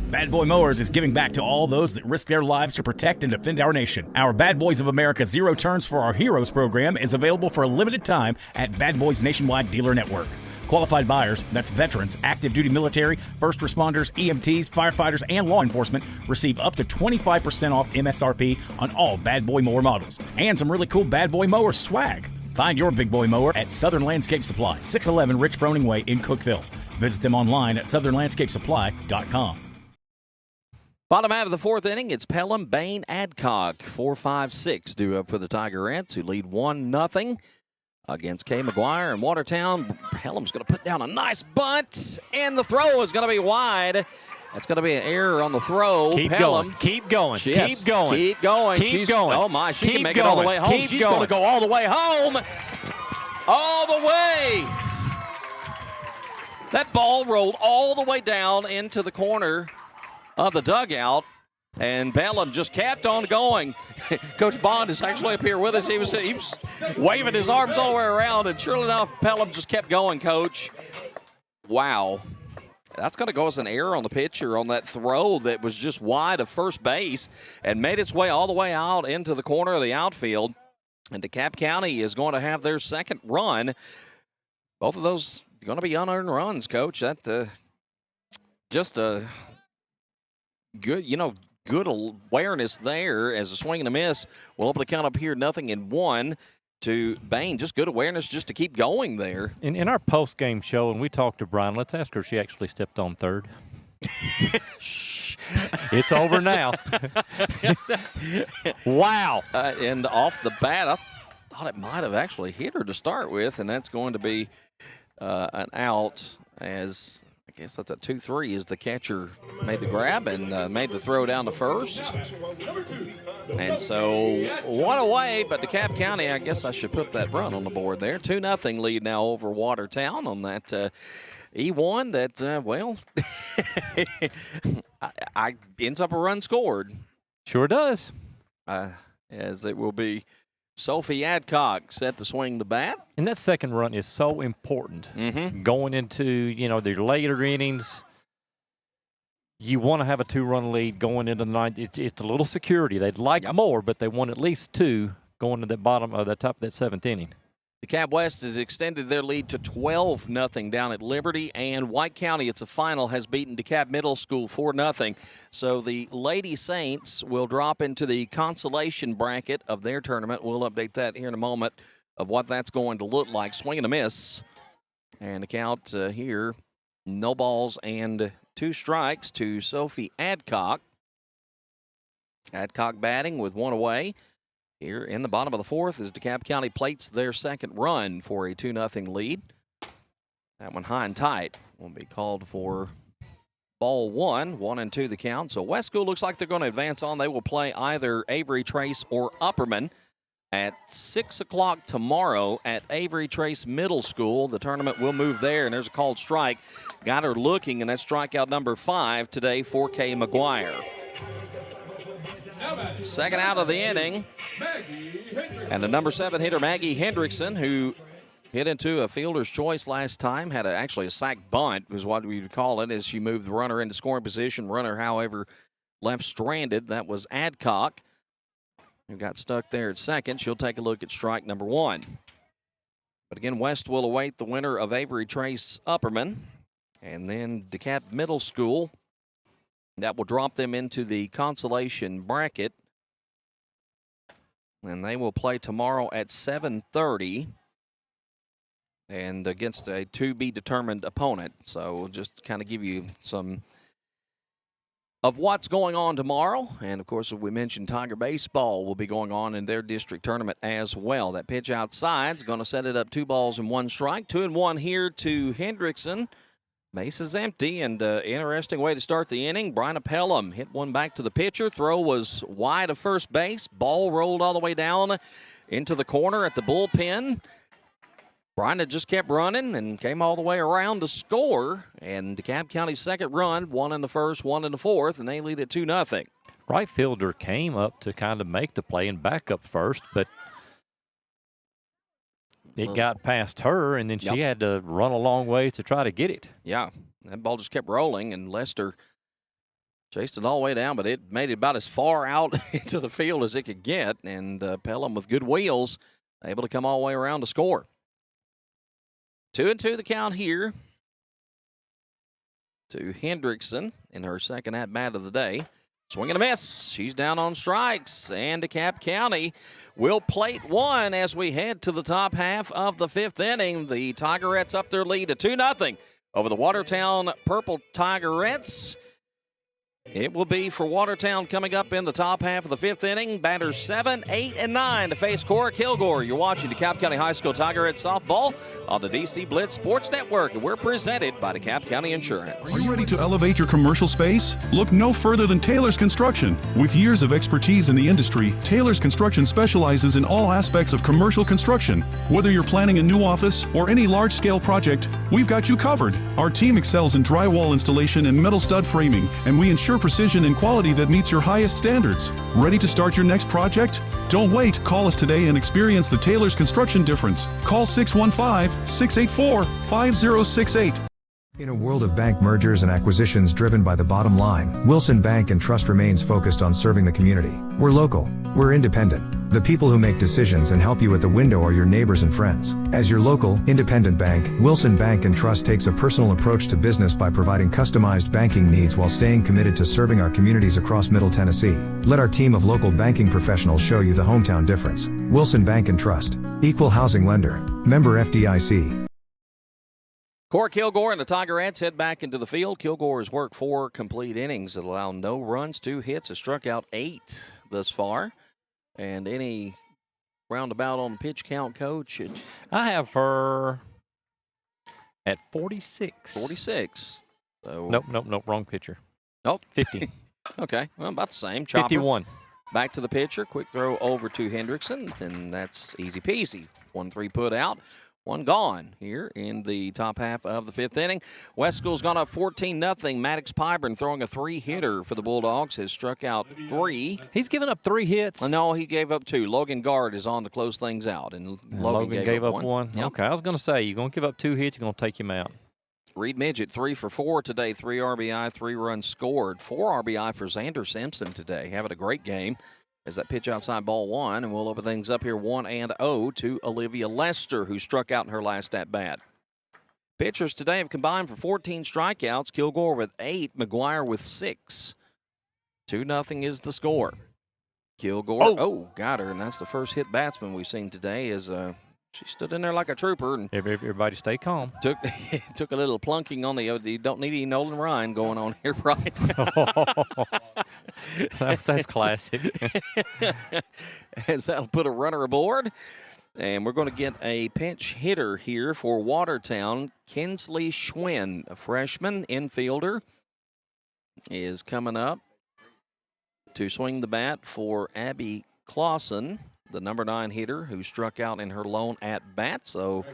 Bad Boy Mowers is giving back to all those that risk their lives to protect and defend our nation. Our Bad Boys of America Zero Turns for Our Heroes program is available for a limited time at Bad Boys Nationwide Dealer Network. Qualified buyers, that's veterans, active duty military, first responders, EMTs, firefighters, and law enforcement, receive up to 25% off MSRP on all Bad Boy mower models. And some really cool Bad Boy Mower swag. Find your big boy mower at Southern Landscape Supply, 611 Rich Froning Way in Cookeville. Visit them online at southernlandscapesupply.com. Bottom half of the 4th inning, it's Pelham, Bain, Adcock. 4, 5, 6 due up for the Tigerettes, who lead 1-0 against K. McGuire and Watertown. Pelham's going to put down a nice bunt, and the throw is going to be wide. That's going to be an error on the throw. Keep Pelham. going. Keep going. Yes, keep going. Keep going. Keep going. Oh, my. She keep can make going. it all the way home. Keep She's going. going to go all the way home. All the way. That ball rolled all the way down into the corner of the dugout, and Pelham just kept on going. Coach Bond is actually up here with us. He was waving his arms all the way around, and sure enough, Pelham just kept going, Coach. Wow. That's going to go as an error on the pitcher on that throw that was just wide of first base and made its way all the way out into the corner of the outfield. And DeKalb County is going to have their 2nd run. Both of those going to be unearned runs, Coach. That just a good, good awareness there as a swing and a miss. We'll open the count up here, 0-1 to Bain. Just good awareness just to keep going there. In our post-game show, when we talked to Brian, let's ask her if she actually stepped on third. It's over now. Wow. And off the bat, I thought it might have actually hit her to start with, and that's going to be an out, as I guess that's a 2-3 as the catcher made the grab and made the throw down to first. And so one away, but DeKalb County, I guess I should put that run on the board there. 2-0 lead now over Watertown on that E1 that, well, I ends up a run scored. Sure does. As it will be Sophie Adcock set to swing the bat. And that second run is so important. Going into, the later innings, you want to have a 2-run lead going into the ninth. It's a little security. They'd like more, but they want at least 2 going to the bottom of the top of that 7th inning. DeKalb West has extended their lead to 12-0 down at Liberty, and White County, it's a final, has beaten DeKalb Middle School 4-0. So the Lady Saints will drop into the consolation bracket of their tournament. We'll update that here in a moment of what that's going to look like. Swing and a miss. And the count here, no balls and 2 strikes to Sophie Adcock. Adcock batting with 1 away. Here in the bottom of the 4th as DeKalb County plates their second run for a 2-0 lead. That one high and tight will be called for ball 1, 1-2 the count. So West School looks like they're going to advance on. They will play either Avery Trace or Upperman at 6 o'clock tomorrow at Avery Trace Middle School. The tournament will move there, and there's a called strike. Got her looking, and that's strikeout number 5 today for Kay McGuire. Second out of the inning. And the number 7 hitter, Maggie Hendrickson, who hit into a fielder's choice last time, had actually a sac bunt, is what we would call it, as she moved the runner into scoring position. Runner, however, left stranded. That was Adcock, who got stuck there at second. She'll take a look at strike number 1. But again, West will await the winner of Avery Trace Upperman. And then DeKalb Middle School. That will drop them into the consolation bracket. And they will play tomorrow at 7:30 and against a to-be-determined opponent. So we'll just kind of give you some of what's going on tomorrow. And, of course, as we mentioned, Tiger Baseball will be going on in their district tournament as well. That pitch outside is going to set it up 2 balls and 1 strike. 2-1 here to Hendrickson. Base is empty, and interesting way to start the inning. Bryna Pelham hit one back to the pitcher. Throw was wide of first base. Ball rolled all the way down into the corner at the bullpen. Bryna just kept running and came all the way around to score. And DeKalb County's second run, 1 in the first, 1 in the 4th, and they lead at 2-0. Right fielder came up to kind of make the play and back up first, but it got past her, and then she had to run a long way to try to get it. Yeah, that ball just kept rolling, and Lester chased it all the way down, but it made it about as far out into the field as it could get, and Pelham with good wheels, able to come all the way around to score. 2-2 the count here to Hendrickson in her second at-bat of the day. Swing and a miss. She's down on strikes. And DeKalb County will plate 1 as we head to the top half of the 5th inning. The Tigerettes up their lead at 2-0 over the Watertown Purple Tigerettes. It will be for Watertown coming up in the top half of the 5th inning. Batters 7, 8, and 9 to face Cora Kilgore. You're watching DeKalb County High School Tigerettes softball on the DC Blitz Sports Network, and we're presented by DeKalb County Insurance. Are you ready to elevate your commercial space? Look no further than Taylor's Construction. With years of expertise in the industry, Taylor's Construction specializes in all aspects of commercial construction. Whether you're planning a new office or any large-scale project, we've got you covered. Our team excels in drywall installation and metal stud framing, and we ensure precision and quality that meets your highest standards. Ready to start your next project? Don't wait. Call us today and experience the Taylor's Construction difference. Call 615-684-5068. In a world of bank mergers and acquisitions driven by the bottom line, Wilson Bank and Trust remains focused on serving the community. We're local. We're independent. The people who make decisions and help you at the window are your neighbors and friends. As your local, independent bank, Wilson Bank and Trust takes a personal approach to business by providing customized banking needs while staying committed to serving our communities across Middle Tennessee. Let our team of local banking professionals show you the hometown difference. Wilson Bank and Trust. Equal housing lender. Member FDIC. Cora Kilgore and the Tigerettes head back into the field. Kilgore has worked 4 complete innings that allow no runs, 2 hits, has struck out 8 thus far. And any roundabout on the pitch count, Coach? I have her at 46. 46. So Nope. Wrong pitcher. Nope. 50. Okay. Well, about the same. Chopper. 51. Back to the pitcher. Quick throw over to Hendrickson. And that's easy peasy. 1-3 put out. 1 gone here in the top half of the 5th inning. West School's gone up 14-0. Maddox Pyburn throwing a 3-hitter for the Bulldogs has struck out 3. He's given up 3 hits. No, he gave up 2. Logan Guard is on to close things out. And Logan gave up 1. Yep. Okay, I was going to say, you're going to give up 2 hits, you're going to take him out. Reed Midget 3 for 4 today. 3 RBI, 3 runs scored. 4 RBI for Xander Simpson today. Having a great game. As that pitch outside ball 1, and we'll open things up here 1-0 to Olivia Lester, who struck out in her last at-bat. Pitchers today have combined for 14 strikeouts. Kilgore with 8, McGuire with 6. 2-0 is the score. Kilgore, got her, and that's the first hit batsman we've seen today as she stood in there like a trooper. And everybody stay calm. Took a little plunking on you don't need any Nolan Ryan going on here, right? That's classic. As that'll put a runner aboard. And we're going to get a pinch hitter here for Watertown. Kinsley Schwinn, a freshman infielder, is coming up to swing the bat for Abby Clausen, the number 9 hitter who struck out in her lone at-bat. So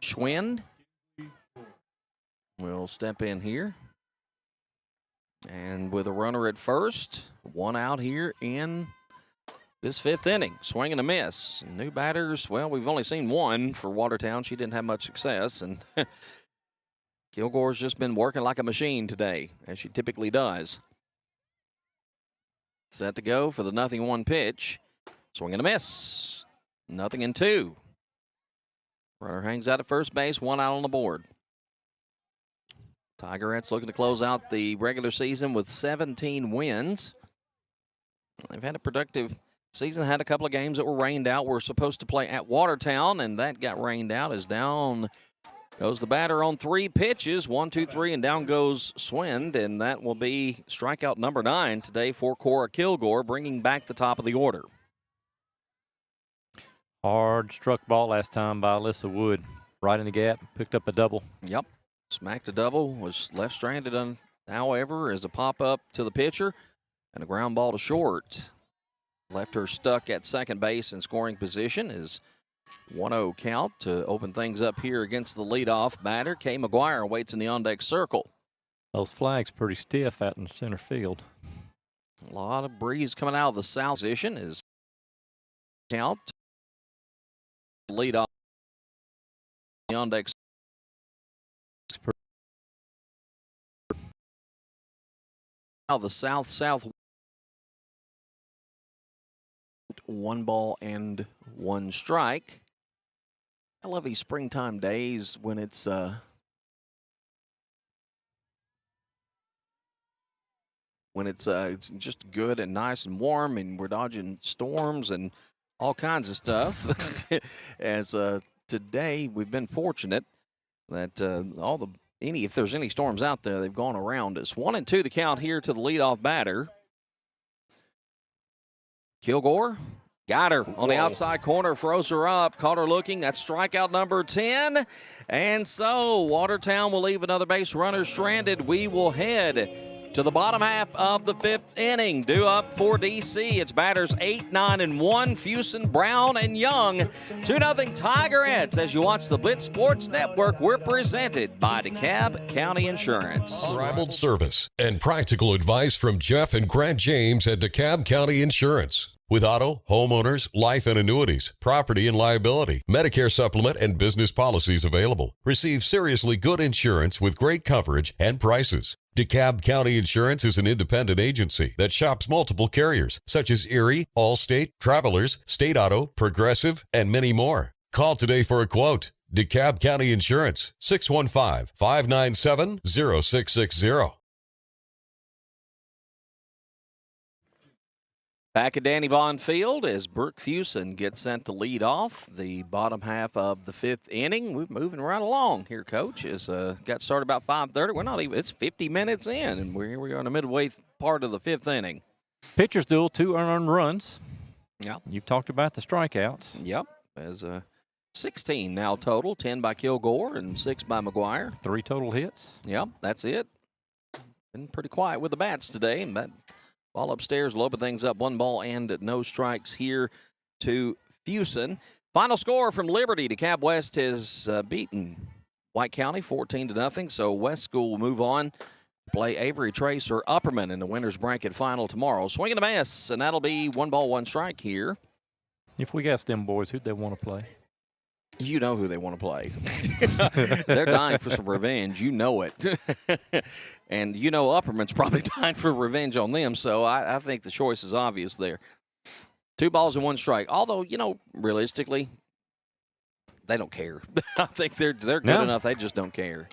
Schwinn will step in here. And with a runner at first, 1 out here in this 5th inning. Swing and a miss. New batters, well, we've only seen 1 for Watertown. She didn't have much success. And Kilgore's just been working like a machine today, as she typically does. Set to go for the 0-1 pitch. Swing and a miss. 0-2. Runner hangs out at first base, 1 out on the board. Tigerettes looking to close out the regular season with 17 wins. They've had a productive season, had a couple of games that were rained out. We're supposed to play at Watertown, and that got rained out. As down goes the batter on 3 pitches, 1, 2, 3, and down goes Swind, and that will be strikeout number 9 today for Cora Kilgore, bringing back the top of the order. Hard struck ball last time by Alyssa Wood. Right in the gap, picked up a double. Yep. Smacked a double, was left stranded, however, as a pop-up to the pitcher and a ground ball to short. Left her stuck at second base in scoring position is 1-0 count to open things up here against the leadoff batter. Kay McGuire waits in the on-deck circle. Those flags pretty stiff out in center field. A lot of breeze coming out of the south position is count. Leadoff the on-deck now the south 1 ball and 1 strike. I love these springtime days when it's just good and nice and warm, and we're dodging storms and all kinds of stuff. As today we've been fortunate that if there's any storms out there, they've gone around us. 1-2 the count here to the leadoff batter. Kilgore got her on the outside corner, froze her up, caught her looking. That's strikeout number 10. And so Watertown will leave another base runner stranded. We will head to the bottom half of the 5th inning. Due up for DC. It's batters 8, 9, and 1. Fusen, Brown, and Young. 2-0 Tigerettes. As you watch the Blitz Sports Network, we're presented by Dekalb County Insurance. Unrivaled service and practical advice from Jeff and Grant James at Dekalb County Insurance. With auto, homeowners, life and annuities, property and liability, Medicare supplement, and business policies available. Receive seriously good insurance with great coverage and prices. DeKalb County Insurance is an independent agency that shops multiple carriers, such as Erie, Allstate, Travelers, State Auto, Progressive, and many more. Call today for a quote. DeKalb County Insurance, 615-597-0660. Back at Danny Bond Field as Brooke Fusen gets sent to lead off the bottom half of the 5th inning. We're moving right along here, Coach. It's got started about 5:30. We're not even. It's 50 minutes in, and here we are in the midway part of the 5th inning. Pitcher's duel, 2 earned runs. Yep. You've talked about the strikeouts. Yep. As 16 now total, 10 by Kilgore and 6 by McGuire. 3 total hits. Yep, that's it. Been pretty quiet with the bats today, and that ball upstairs will open things up. 1 ball and no strikes here to Fusen. Final score from Liberty. DeKalb West has beaten White County 14-0. So West School will move on to play Avery Trace or Upperman in the winner's bracket final tomorrow. Swing and a miss, and that'll be 1 ball, 1 strike here. If we ask them boys who'd they want to play. You know who they want to play. They're dying for some revenge. You know it. And you know Upperman's probably dying for revenge on them, so I think the choice is obvious there. 2 balls and 1 strike. Although, realistically, they don't care. I think they're good enough. They just don't care.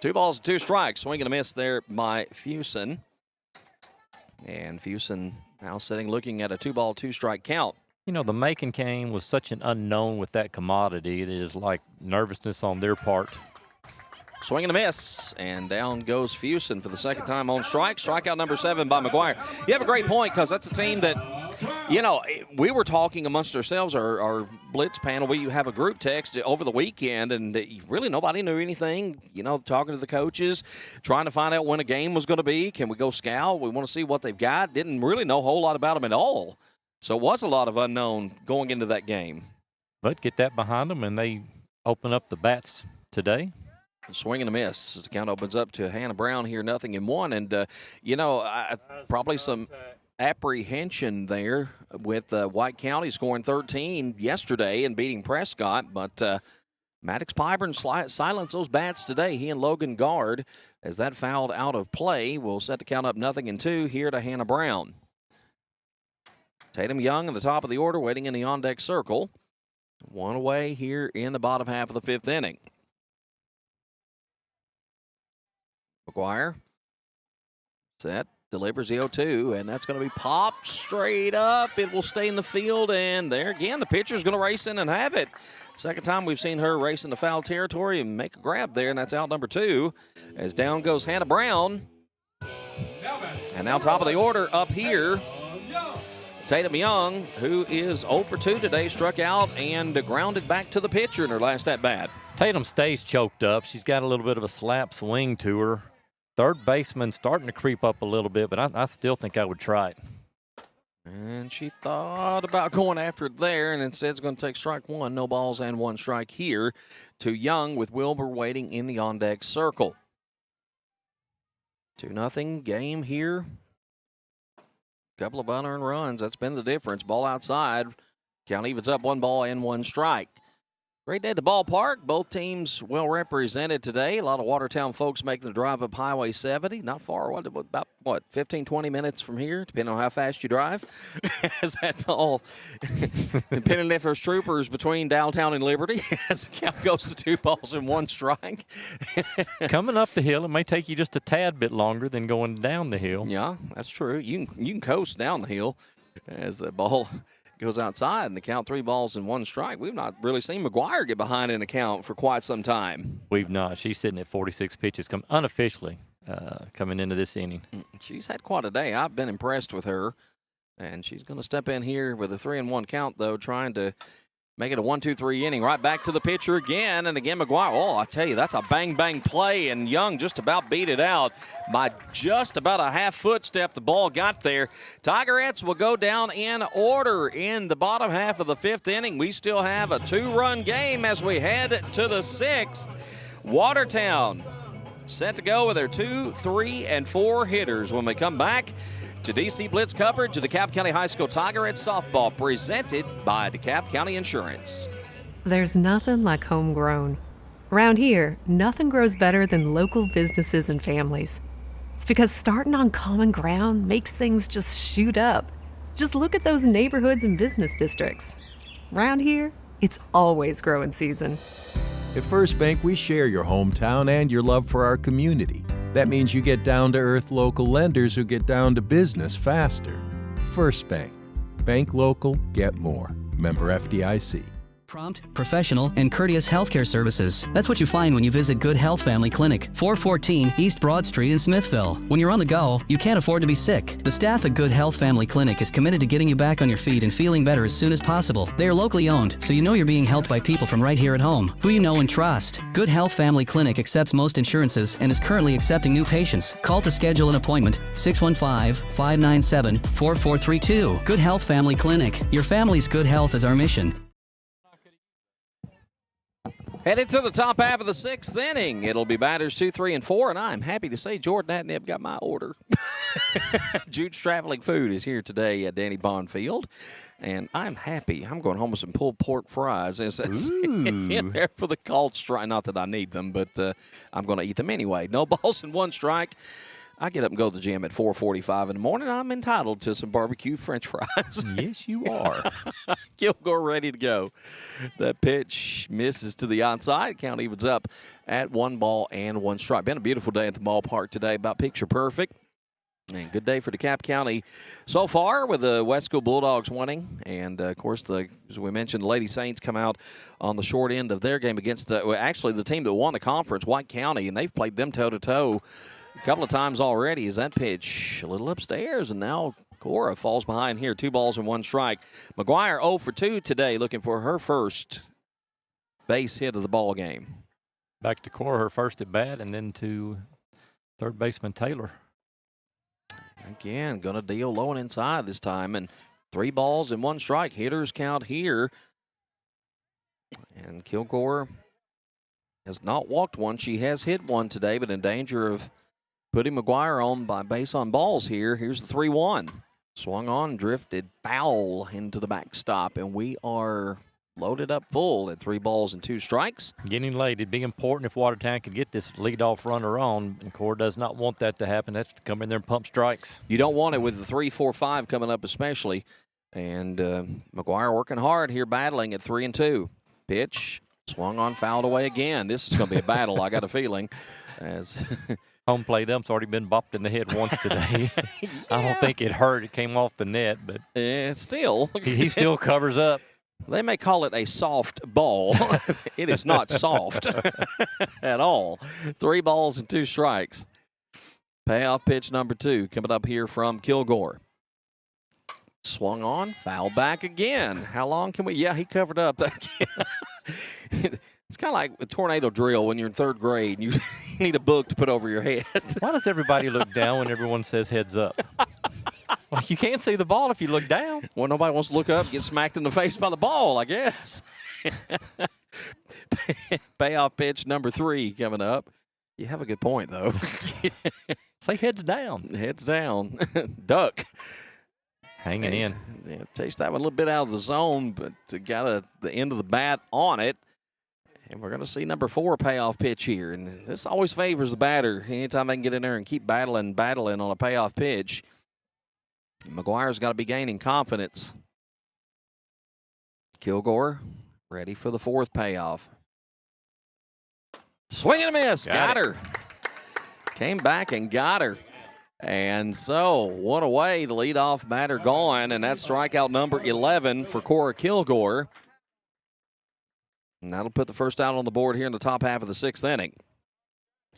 2 balls and 2 strikes. Swing and a miss there by Fusen. And Fusen now sitting looking at a 2 ball, 2 strike count. The Macon game was such an unknown with that commodity. It is like nervousness on their part. Swing and a miss, and down goes Fusen for the 2nd time on strike. Strikeout number 7 by McGuire. You have a great point, because that's a team that, we were talking amongst ourselves, our Blitz panel. We have a group text over the weekend, and really nobody knew anything, talking to the coaches, trying to find out when a game was going to be. Can we go scout? We want to see what they've got. Didn't really know a whole lot about them at all. So it was a lot of unknown going into that game. But get that behind them, and they open up the bats today. Swing and a miss as the count opens up to Hannah Brown here, 0-1. And, probably some apprehension there with White County scoring 13 yesterday and beating Prescott. But Maddox Pyburn silenced those bats today. He and Logan Guard, as that fouled out of play, will set the count up 0-2 here to Hannah Brown. Tatum Young in the top of the order, waiting in the on-deck circle. 1 away here in the bottom half of the 5th inning. McGuire set, delivers the 0-2, and that's going to be popped straight up. It will stay in the field, and there again, the pitcher's going to race in and have it. 2nd time we've seen her race into foul territory and make a grab there, and that's out number 2. As down goes Hannah Brown. And now top of the order up here, Tatum Young, who is 0 for 2 today, struck out and grounded back to the pitcher in her last at-bat. Tatum stays choked up. She's got a little bit of a slap swing to her. 3rd baseman starting to creep up a little bit, but I still think I would try it. And she thought about going after it there, and instead it's going to take strike 1. No balls and 1 strike here to Young, with Wilbur waiting in the on-deck circle. 2-0 game here. Couple of unearned runs. That's been the difference. Ball outside. Count evens up 1 ball and 1 strike. Great day at the ballpark. Both teams well represented today. A lot of Watertown folks making the drive up Highway 70. Not far, about 15, 20 minutes from here, depending on how fast you drive. As that ball, depending if there's troopers between downtown and Liberty, as the count goes to 2 balls and 1 strike. Coming up the hill, it may take you just a tad bit longer than going down the hill. Yeah, that's true. You can coast down the hill as the ball goes outside, and the count 3 balls and 1 strike. We've not really seen McGuire get behind in the count for quite some time. We've not. She's sitting at 46 pitches unofficially coming into this inning. She's had quite a day. I've been impressed with her, and she's going to step in here with a 3-1 count, though, trying to make it a 1-2-3 inning. Right back to the pitcher again, and again McGuire. Oh, I tell you, that's a bang-bang play, and Young just about beat it out by just about a half footstep. The ball got there. Tigerettes will go down in order in the bottom half of the 5th inning. We still have a 2-run game as we head to the 6th. Watertown set to go with their 2, 3, and 4 hitters when we come back to DC Blitz coverage of DeKalb County High School Tigerettes softball, presented by DeKalb County Insurance. There's nothing like homegrown. Around here, nothing grows better than local businesses and families. It's because starting on common ground makes things just shoot up. Just look at those neighborhoods and business districts. Around here, it's always growing season. At First Bank, we share your hometown and your love for our community. That means you get down-to-earth local lenders who get down to business faster. First Bank. Bank local, get more. Member FDIC. Prompt, professional, and courteous healthcare services. That's what you find when you visit Good Health Family Clinic, 414 East Broad Street in Smithville. When you're on the go, you can't afford to be sick. The staff at Good Health Family Clinic is committed to getting you back on your feet and feeling better as soon as possible. They are locally owned, so you know you're being helped by people from right here at home, who you know and trust. Good Health Family Clinic accepts most insurances and is currently accepting new patients. Call to schedule an appointment, 615-597-4432. Good Health Family Clinic. Your family's good health is our mission. Headed to the top half of the sixth inning. It'll be batters 2, 3, and 4, and I'm happy to say Jordan Atneb got my order. Jude's Traveling Food is here today at Danny Bond Field, and I'm happy. I'm going home with some pulled pork fries in there for the called strike. Not that I need them, but I'm going to eat them anyway. No balls and 1 strike. I get up and go to the gym at 4:45 in the morning. I'm entitled to some barbecue French fries. Yes, you are. Kilgore ready to go. That pitch misses to the onside. Count evens up at 1 ball and 1 strike. Been a beautiful day at the ballpark today, about picture perfect. And good day for DeKalb County so far with the West School Bulldogs winning. And, of course, as we mentioned, the Lady Saints come out on the short end of their game against actually the team that won the conference, White County, and they've played them toe-to-toe a couple of times already. Is that pitch a little upstairs, and now Cora falls behind here. 2 balls and 1 strike. McGuire 0 for 2 today, looking for her first base hit of the ball game. Back to Cora, her first at bat, and then to third baseman Taylor. Again, going to deal low and inside this time, and 3 balls and 1 strike. Hitters count here. And Kilgore has not walked one. She has hit one today, but in danger of putting McGuire on by base on balls here. Here's the 3-1. Swung on, drifted foul into the backstop, and we are loaded up full at 3 balls and 2 strikes. Getting late. It'd be important if Watertown could get this leadoff runner on, and Cora does not want that to happen. That's to come in there and pump strikes. You don't want it with the 3, 4, 5 coming up especially. And McGuire working hard here, battling at 3-2. Pitch, swung on, fouled away again. This is going to be a battle, I got a feeling. As home plate ump's already been bopped in the head once today. Yeah. I don't think it hurt. It came off the net, but still. he still covers up. They may call it a soft ball. It is not soft at all. 3 balls and 2 strikes. Payoff pitch number 2 coming up here from Kilgore. Swung on, foul back again. How long can we? Yeah, he covered up. It's kind of like a tornado drill when you're in 3rd grade and you need a book to put over your head. Why does everybody look down when everyone says heads up? Well, you can't see the ball if you look down. Well, nobody wants to look up and get smacked in the face by the ball, I guess. Payoff pitch number 3 coming up. You have a good point, though. Say heads down. Heads down. Duck. Hanging in. Yeah, chased that one a little bit out of the zone, but got the end of the bat on it. And we're going to see number 4 payoff pitch here. And this always favors the batter. Anytime they can get in there and keep battling on a payoff pitch, McGuire's got to be gaining confidence. Kilgore ready for the 4th payoff. Swing and a miss. Got her. Came back and got her. And so, one away, the leadoff batter gone, and that's strikeout number 11 for Cora Kilgore. And that'll put the first out on the board here in the top half of the 6th inning.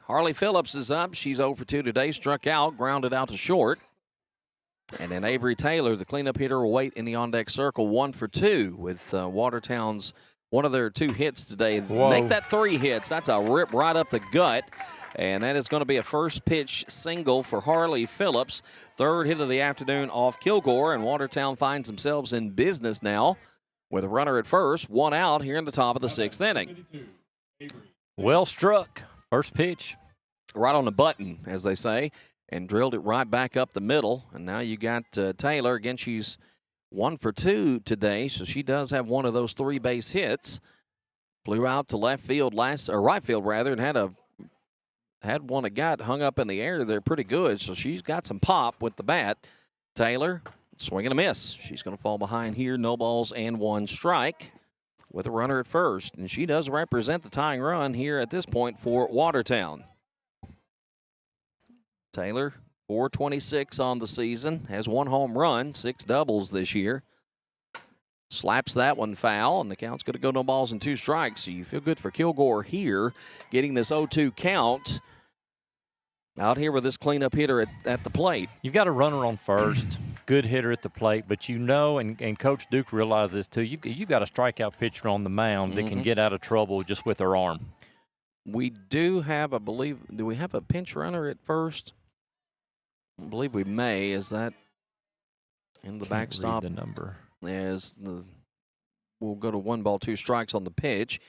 Harley Phillips is up. She's 0 for 2 today, struck out, grounded out to short. And then Avery Taylor, the cleanup hitter, will wait in the on-deck circle, 1 for 2 with Watertown's one of their 2 hits today. Whoa. Make that 3 hits. That's a rip right up the gut. And that is going to be a first pitch single for Harley Phillips. 3rd hit of the afternoon off Kilgore, and Watertown finds themselves in business now with a runner at first, 1 out here in the top of the 6th inning. Well struck. First pitch. Right on the button, as they say, and drilled it right back up the middle. And now you got Taylor. Again, she's 1 for 2 today, so she does have one of those 3 base hits. Flew out to right field and had one that got hung up in the air there pretty good, so she's got some pop with the bat. Taylor, swing and a miss. She's going to fall behind here, no balls and 1 strike with a runner at first, and she does represent the tying run here at this point for Watertown. Taylor, 426 on the season, has 1 home run, 6 doubles this year. Slaps that one foul, and the count's going to go no balls and 2 strikes. So you feel good for Kilgore here, getting this 0-2 count. Out here with this cleanup hitter at the plate. You've got a runner on first, good hitter at the plate, but you know, and Coach Duke realized this too, you've got a strikeout pitcher on the mound that can get out of trouble just with their arm. We do have, I believe, do we have a pinch runner at first? I believe we may. Is that in the backstop? The number. We'll go to 1 ball, 2 strikes on the pitch.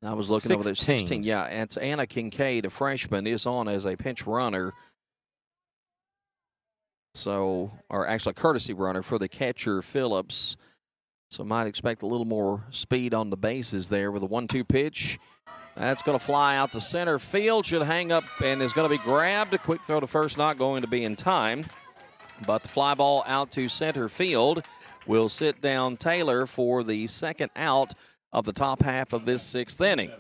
I was looking over there. 16. Yeah, it's Anna Kincaid, a freshman, is on as a pinch runner. So, or actually a courtesy runner for the catcher, Phillips. So might expect a little more speed on the bases there with a 1-2 pitch. That's going to fly out to center field. Should hang up and is going to be grabbed. A quick throw to first, not going to be in time. But the fly ball out to center field will sit down Taylor for the second out of the top half of this 6th inning.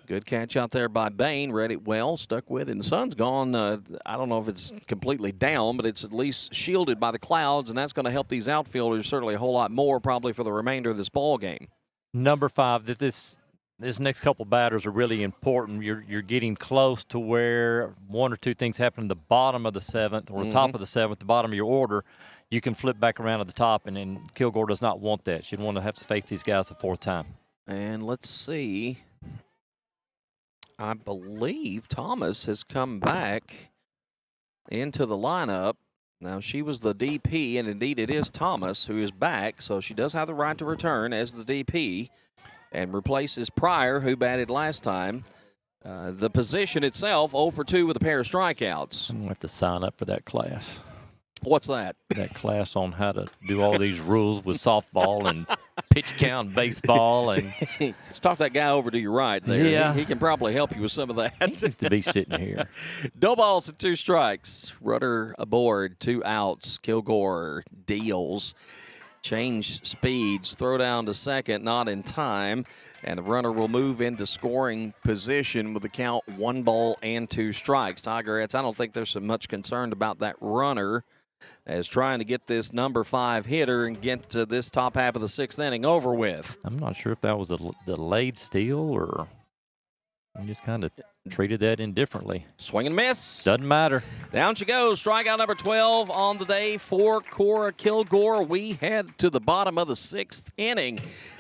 Good catch out there by Bain. Read it well, stuck with it. And the sun's gone. I don't know if it's completely down, but it's at least shielded by the clouds, and that's going to help these outfielders certainly a whole lot more probably for the remainder of this ball game. Number 5, that this next couple batters are really important. You're getting close to where 1 or 2 things happen in the bottom of the 7th or the top of the 7th, the bottom of your order. You can flip back around to the top, and then Kilgore does not want that. She'd want to have to face these guys the 4th time. And let's see. I believe Thomas has come back into the lineup. Now, she was the DP, and indeed it is Thomas who is back, so she does have the right to return as the DP and replaces Pryor, who batted last time. The position itself, 0 for 2 with a pair of strikeouts. I'm going to have to sign up for that class. What's that? That class on how to do all these rules with softball and pitch count baseball. And let's talk that guy over to your right there. Yeah. He can probably help you with some of that. He needs to be sitting here. No balls and 2 strikes. Rudder aboard, 2 outs. Kilgore deals. Change speeds. Throw down to second, not in time. And the runner will move into scoring position with the count 1 ball and 2 strikes. Tigerettes, I don't think there's so much concerned about that runner as trying to get this number 5 hitter and get to this top half of the 6th inning over with. I'm not sure if that was a delayed steal or I just kind of treated that indifferently. Swing and miss. Doesn't matter. Down she goes. Strikeout number 12 on the day for Cora Kilgore. We head to the bottom of the 6th inning.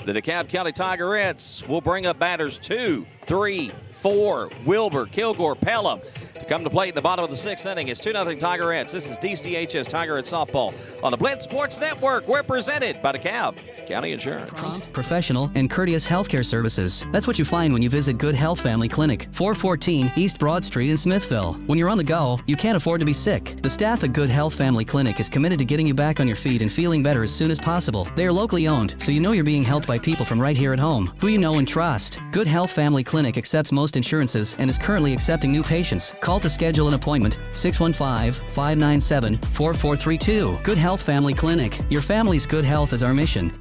The DeKalb County Tigerettes will bring up batters 2, 3, 4. Wilbur, Kilgore, Pelham to come to plate in the bottom of the 6th inning. It's 2-0 Tigerettes. This is DCHS Tigerettes softball on the Blitz Sports Network. We're presented by DeKalb County Insurance. Prompt, professional, and courteous healthcare services. That's what you find when you visit Good Health Family Clinic, 414 East Broad Street in Smithville. When you're on the go, you can't afford to be sick. The staff at Good Health Family Clinic is committed to getting you back on your feet and feeling better as soon as possible. They are locally owned, so you know you're being helped by people from right here at home, who you know and trust. Good Health Family Clinic accepts most insurances and is currently accepting new patients. Call to schedule an appointment, 615-597-4432. Good Health Family Clinic. Your family's good health is our mission.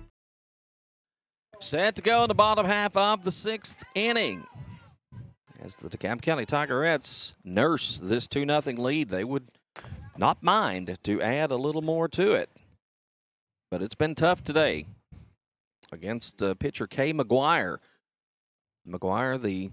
Set to go in the bottom half of the 6th inning. As the DeKalb County Tigerettes nurse this 2-0 lead, they would not mind to add a little more to it. But it's been tough today against pitcher Kay McGuire. McGuire, the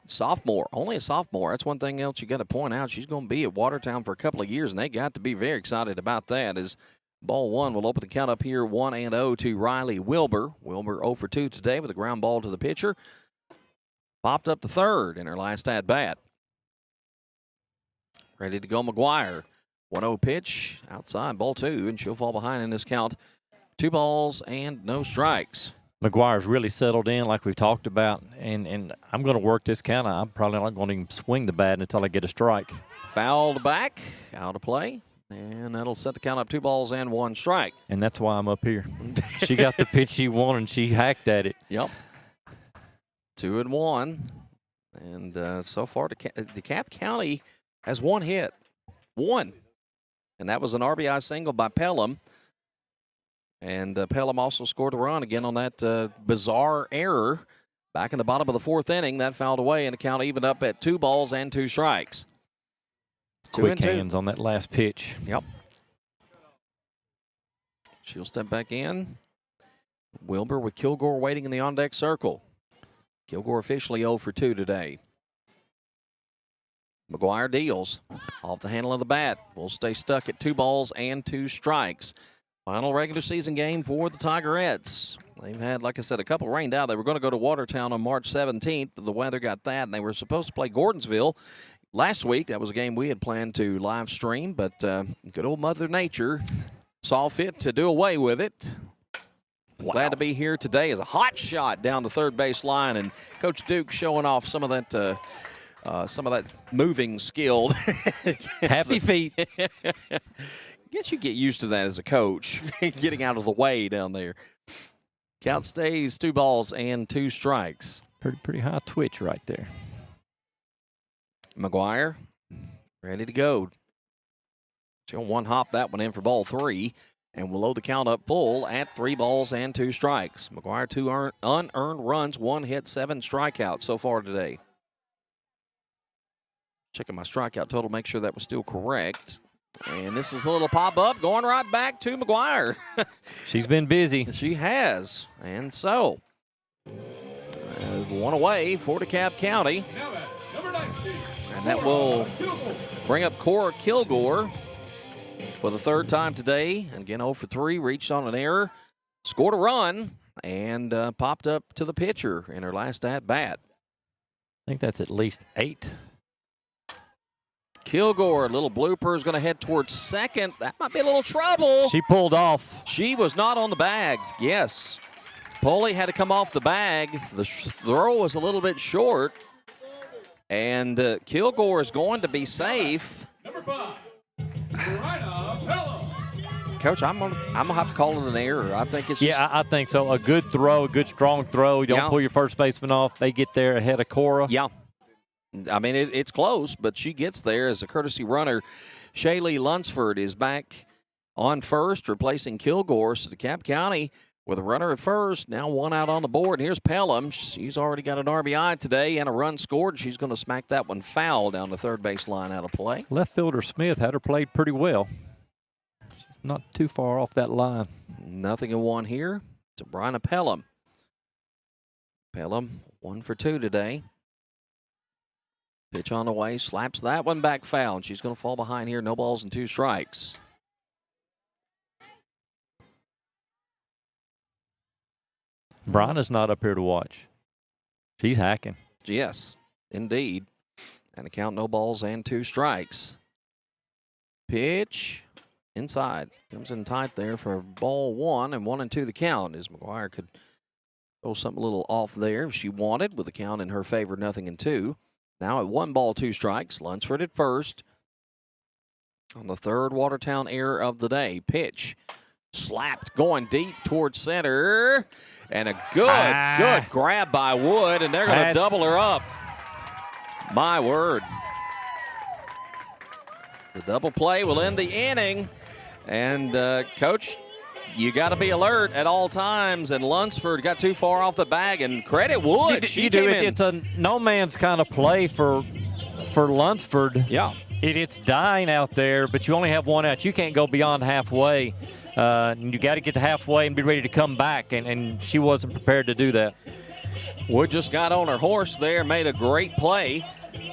sophomore, only a sophomore. That's one thing else you got to point out. She's going to be at Watertown for a couple of years, and they got to be very excited about that. As ball 1 will open the count up here 1-0 to Riley Wilbur. Wilbur 0 for 2 today with a ground ball to the pitcher. Popped up to third in her last at-bat. Ready to go McGuire. 1-0 pitch outside, ball 2, and she'll fall behind in this count. 2 balls and no strikes. McGuire's really settled in like we've talked about, and I'm going to work this count. I'm probably not going to even swing the bat until I get a strike. Fouled back, out of play, and that'll set the count up 2 balls and 1 strike. And that's why I'm up here. She got the pitch she wanted, and she hacked at it. Yep. 2-1, and so far DeKalb County has 1 hit. 1. And that was an RBI single by Pelham. And Pelham also scored a run again on that bizarre error back in the bottom of the 4th inning. That fouled away, and the count evened up at 2 balls and 2 strikes. Quick hands on that last pitch. Yep. She'll step back in. Wilbur with Kilgore waiting in the on-deck circle. Kilgore officially 0 for 2 today. McGuire deals off the handle of the bat. Will stay stuck at 2 balls and 2 strikes. Final regular season game for the Tigerettes. They've had, like I said, a couple rained out. They were going to go to Watertown on March 17th, but the weather got that, and they were supposed to play Gordonsville last week. That was a game we had planned to live stream, but good old Mother Nature saw fit to do away with it. Wow. Glad to be here today as a hot shot down the third base line, and Coach Duke showing off some of that moving skill. Happy feet. Guess you get used to that as a coach, getting out of the way down there. Count stays 2 balls and 2 strikes. Pretty high twitch right there. McGuire ready to go. She'll one hop that one in for ball 3, and we'll load the count up full at 3 balls and 2 strikes. McGuire 2 unearned runs, 1 hit, 7 strikeouts so far today. Checking my strikeout total, make sure that was still correct. And this is a little pop-up going right back to McGuire. She's been busy. She has. And so, 1 away for DeKalb County. And that will bring up Cora Kilgore for the 3rd time today. And again, 0 for 3, reached on an error, scored a run, and popped up to the pitcher in her last at-bat. I think that's at least 8. Kilgore, a little blooper, is going to head towards second. That might be a little trouble. She pulled off. She was not on the bag, yes. Poley had to come off the bag. The throw was a little bit short. And Kilgore is going to be safe. Number 5, Hello. Coach, I'm gonna have to call it an error. I think it's just, I think so. A good throw, a good strong throw. You don't pull your first baseman off. They get there ahead of Cora. Yeah. I mean, it's close, but she gets there as a courtesy runner. Shaylee Lunsford is back on first, replacing Kilgore. So DeKalb County with a runner at first, now 1 out on the board. Here's Pelham. She's already got an RBI today and a run scored. She's going to smack that one foul down the third base line out of play. Left fielder Smith had her played pretty well. She's not too far off that line. Nothing in 1 here to Bryna Pelham. Pelham 1 for 2 today. Pitch on the way, slaps that one back foul. And she's going to fall behind here. No balls and 2 strikes. Bryna's not up here to watch. She's hacking. Yes, indeed. And the count, no balls and 2 strikes. Pitch inside. Comes in tight there for ball 1 and 1-2 the count, as McGuire could throw something a little off there if she wanted, with the count in her favor, 0-2. Now at 1 ball, 2 strikes. Lunsford at first. On the 3rd Watertown error of the day. Pitch slapped going deep towards center. And a good grab by Wood. And they're going to double her up. My word. The double play will end the inning. And, Coach, you got to be alert at all times, and Lunsford got too far off the bag, and credit Wood. You do. It's a no man's kind of play for Lunsford. Yeah. It's dying out there, but you only have 1 out. You can't go beyond halfway. You got to get to halfway and be ready to come back, and she wasn't prepared to do that. Wood just got on her horse there, made a great play,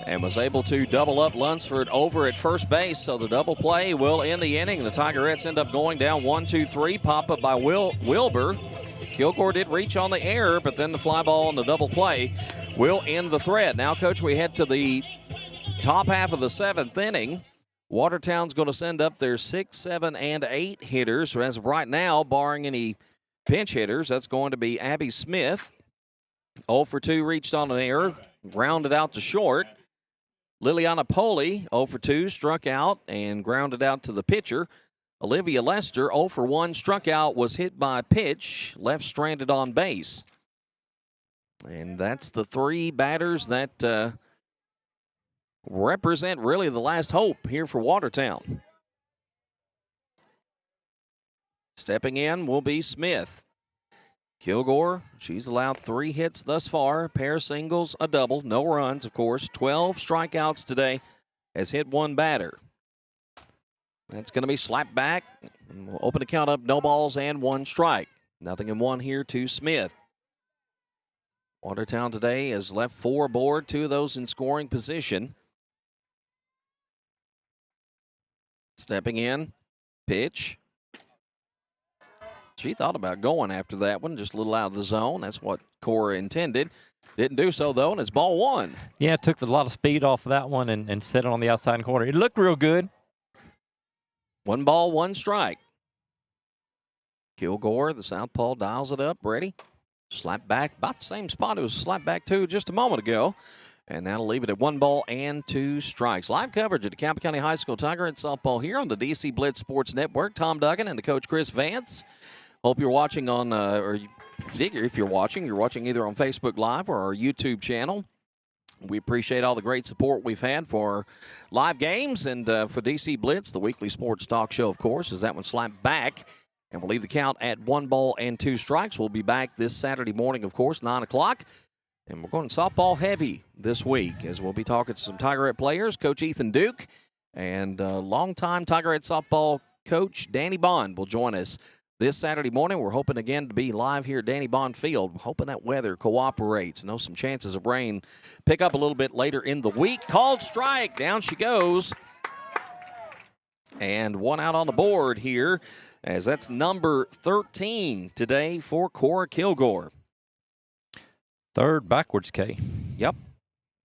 and was able to double up Lunsford over at first base. So the double play will end the inning. The Tigerettes end up going down 1-2-3. Pop up by Wilbur. Kilgore did reach on the error, but then the fly ball and the double play will end the thread. Now, Coach, we head to the top half of the 7th inning. Watertown's going to send up their 6, 7, and 8 hitters. So as of right now, barring any pinch hitters, that's going to be Abby Smith. 0 for 2 reached on an error, grounded out to short. Liliana Poley, 0 for 2, struck out and grounded out to the pitcher. Olivia Lester, 0 for 1, struck out, was hit by a pitch, left stranded on base. And that's the 3 batters that represent really the last hope here for Watertown. Stepping in will be Smith. Kilgore, she's allowed 3 hits thus far, pair singles, a double, no runs, of course. 12 strikeouts today, has hit 1 batter. That's going to be slapped back. We'll open the count up, no balls and 1 strike. Nothing in 1 here to Smith. Watertown today has left 4 aboard, 2 of those in scoring position. Stepping in, pitch. She thought about going after that one, just a little out of the zone. That's what Cora intended. Didn't do so, though, and it's ball 1. Yeah, it took a lot of speed off of that one and set it on the outside corner. It looked real good. 1 ball, 1 strike. Kilgore, the southpaw, dials it up, ready. Slap back, about the same spot it was slapped back to just a moment ago. And that'll leave it at 1 ball and 2 strikes. Live coverage at DeKalb County High School Tiger softball here on the DC Blitz Sports Network. Tom Duggan and the coach Chris Vance. Hope you're watching on, or if you're watching either on Facebook Live or our YouTube channel. We appreciate all the great support we've had for live games and for DC Blitz, the weekly sports talk show, of course, as that one slapped back. And we'll leave the count at 1 ball and 2 strikes. We'll be back this Saturday morning, of course, 9 o'clock. And we're going softball heavy this week as we'll be talking to some Tigerette players, Coach Ethan Duke, and longtime Tigerette softball coach Danny Bond will join us this Saturday morning. We're hoping again to be live here at Danny Bond Field. We're hoping that weather cooperates. Know some chances of rain pick up a little bit later in the week. Called strike. Down she goes. And 1 out on the board here, as that's number 13 today for Cora Kilgore. 3rd backwards K. Yep.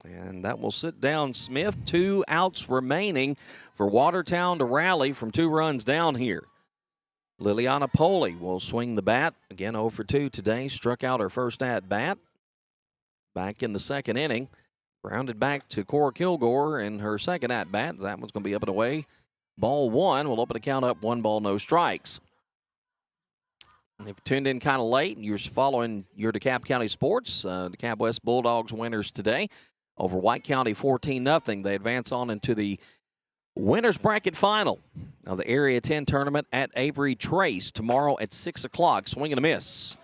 And that will sit down Smith. 2 outs remaining for Watertown to rally from 2 runs down here. Liliana Poli will swing the bat. Again, 0 for 2 today. Struck out her first at-bat. Back in the 2nd inning. Grounded back to Cora Kilgore in her 2nd at-bat. That one's going to be up and away. Ball 1. We'll open the count up 1 ball, no strikes. If you tuned in kind of late and you're following your DeKalb County sports, DeKalb West Bulldogs winners today over White County 14-0. They advance on into the winners bracket final of the Area 10 tournament at Avery Trace tomorrow at 6 o'clock. Swing and a miss.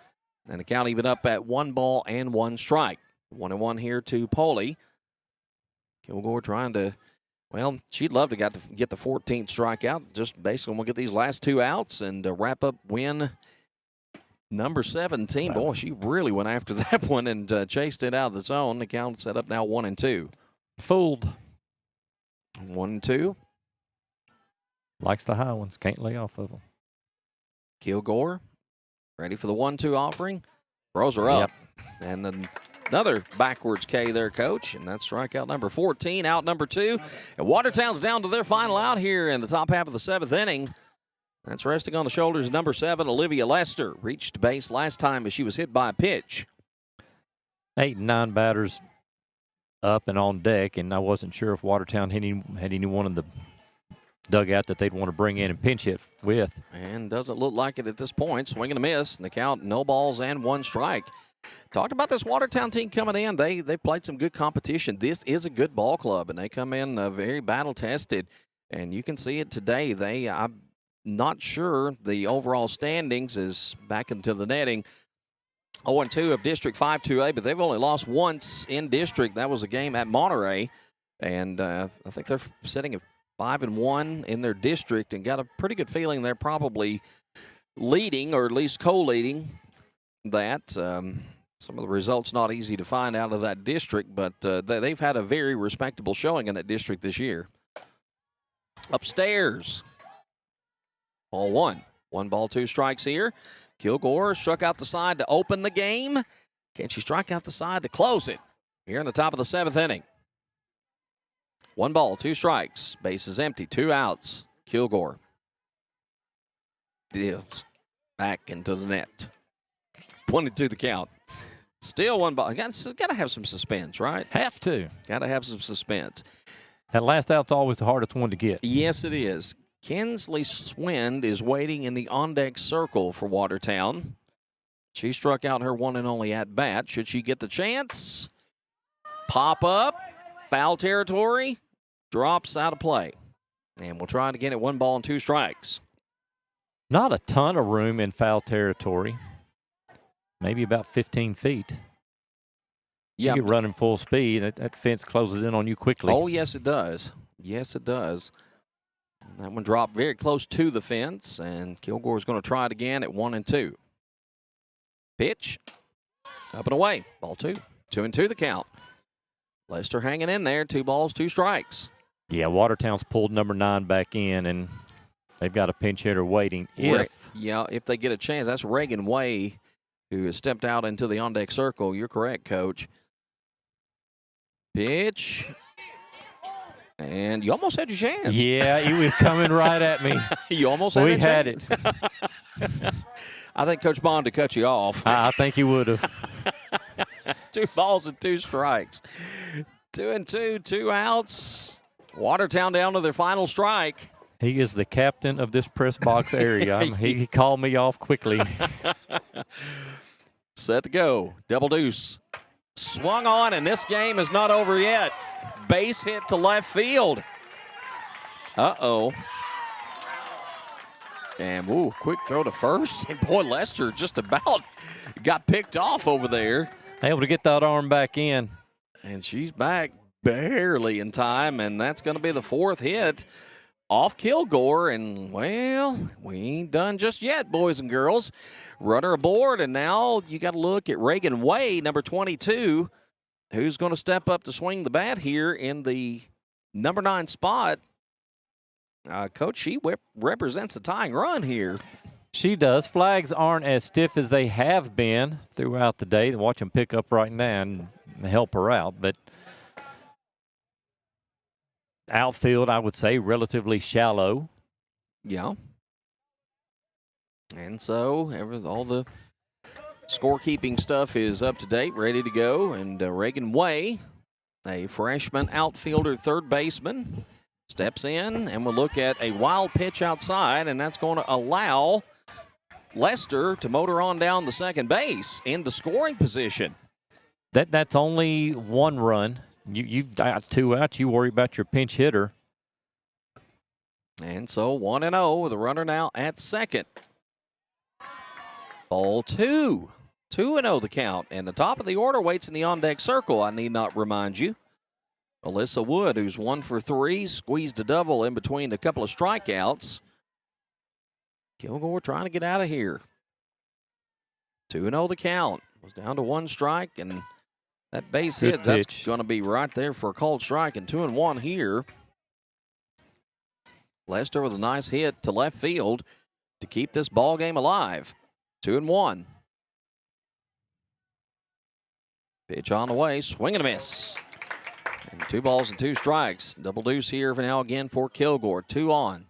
And the count even up at 1 ball and 1 strike. 1-1 here to Poli. Kilgore trying to, well, she'd love to get the 14th strikeout. Just basically we'll get these last 2 outs and wrap up win number 17. Boy, she really went after that one and chased it out of the zone. The count set up now 1-2. Fooled. 1-2. Likes the high ones. Can't lay off of them. Kilgore ready for the 1-2 offering. Throws her up. Yep. And then another backwards K there, Coach. And that's strikeout number 14, out number 2. And Watertown's down to their final out here in the top half of the 7th inning. That's resting on the shoulders of number 7, Olivia Lester. Reached base last time as she was hit by a pitch. 8 and 9 batters up and on deck, and I wasn't sure if Watertown had anyone in the dugout that they'd want to bring in and pinch hit with. And doesn't look like it at this point. Swing and a miss, and the count, no balls and 1 strike. Talked about this Watertown team coming in. They've played some good competition. This is a good ball club, and they come in very battle-tested. And you can see it today. I'm not sure the overall standings is back into the netting. 0-2 of District 5-2A, but they've only lost once in district. That was a game at Monterey. And I think they're sitting at 5-1 in their district and got a pretty good feeling they're probably leading, or at least co-leading that. Some of the results not easy to find out of that district, but they've had a very respectable showing in that district this year. Upstairs, ball 1. 1 ball, 2 strikes here. Kilgore struck out the side to open the game. Can she strike out the side to close it here in the top of the 7th inning? 1 ball, 2 strikes. Base is empty. 2 outs. Kilgore deals back into the net. 1-2 the count. Still 1 ball. Got to have some suspense, right? Have to. Got to have some suspense. That last out's always the hardest one to get. Yes, it is. Kinsley Swind is waiting in the on-deck circle for Watertown. She struck out her one and only at-bat. Should she get the chance? Pop up. Foul territory. Drops out of play. And we'll try it again at 1 ball and 2 strikes. Not a ton of room in foul territory. Maybe about 15 feet. Yeah. You get running full speed, that fence closes in on you quickly. Oh, yes, it does. Yes, it does. That one dropped very close to the fence, and Kilgore's going to try it again at 1-2. Pitch. Up and away. Ball 2. 2-2 the count. Lester hanging in there. 2 balls, 2 strikes. Yeah, Watertown's pulled number 9 back in, and they've got a pinch hitter waiting. If they get a chance. That's Reagan Way, who has stepped out into the on-deck circle. You're correct, Coach. Pitch. And you almost had your chance. Yeah, he was coming right at me. You almost had We had it. I think Coach Bond to cut you off. I think he would have. 2 balls and 2 strikes. 2-2, 2 outs. Watertown down to their final strike. He is the captain of this press box area. He called me off quickly. Set to go. Double deuce. Swung on, and this game is not over yet. Base hit to left field. Uh-oh. And, quick throw to first. And, boy, Lester just about got picked off over there. Able to get that arm back in. And she's back barely in time, and that's going to be the 4th hit off Kilgore. And, well, we ain't done just yet, boys and girls. Runner aboard, and now you got to look at Reagan Way, number 22, who's going to step up to swing the bat here in the number 9 spot. Coach, she represents a tying run here. She does. Flags aren't as stiff as they have been throughout the day. Watch them pick up right now and help her out. But outfield, I would say, relatively shallow. Yeah. And so all the scorekeeping stuff is up to date, ready to go. And Reagan Way, a freshman outfielder, third baseman, steps in, and we'll look at a wild pitch outside, and that's going to allow Lester to motor on down the second base into scoring position. That's only 1 run. You've got 2 outs. You worry about your pinch hitter. And so 1-0 with a runner now at second. Ball 2. 2-0 the count. And the top of the order waits in the on-deck circle, I need not remind you. Alyssa Wood, who's 1 for 3, squeezed a double in between a couple of strikeouts. Kilgore trying to get out of here. 2-0 the count. Was down to 1 strike, and that base hit, that's going to be right there for a called strike, and 2-1 here. Lester with a nice hit to left field to keep this ball game alive. 2-1. Pitch on the way, swing and a miss. And 2 balls and 2 strikes. Double deuce here for now again for Kilgore. 1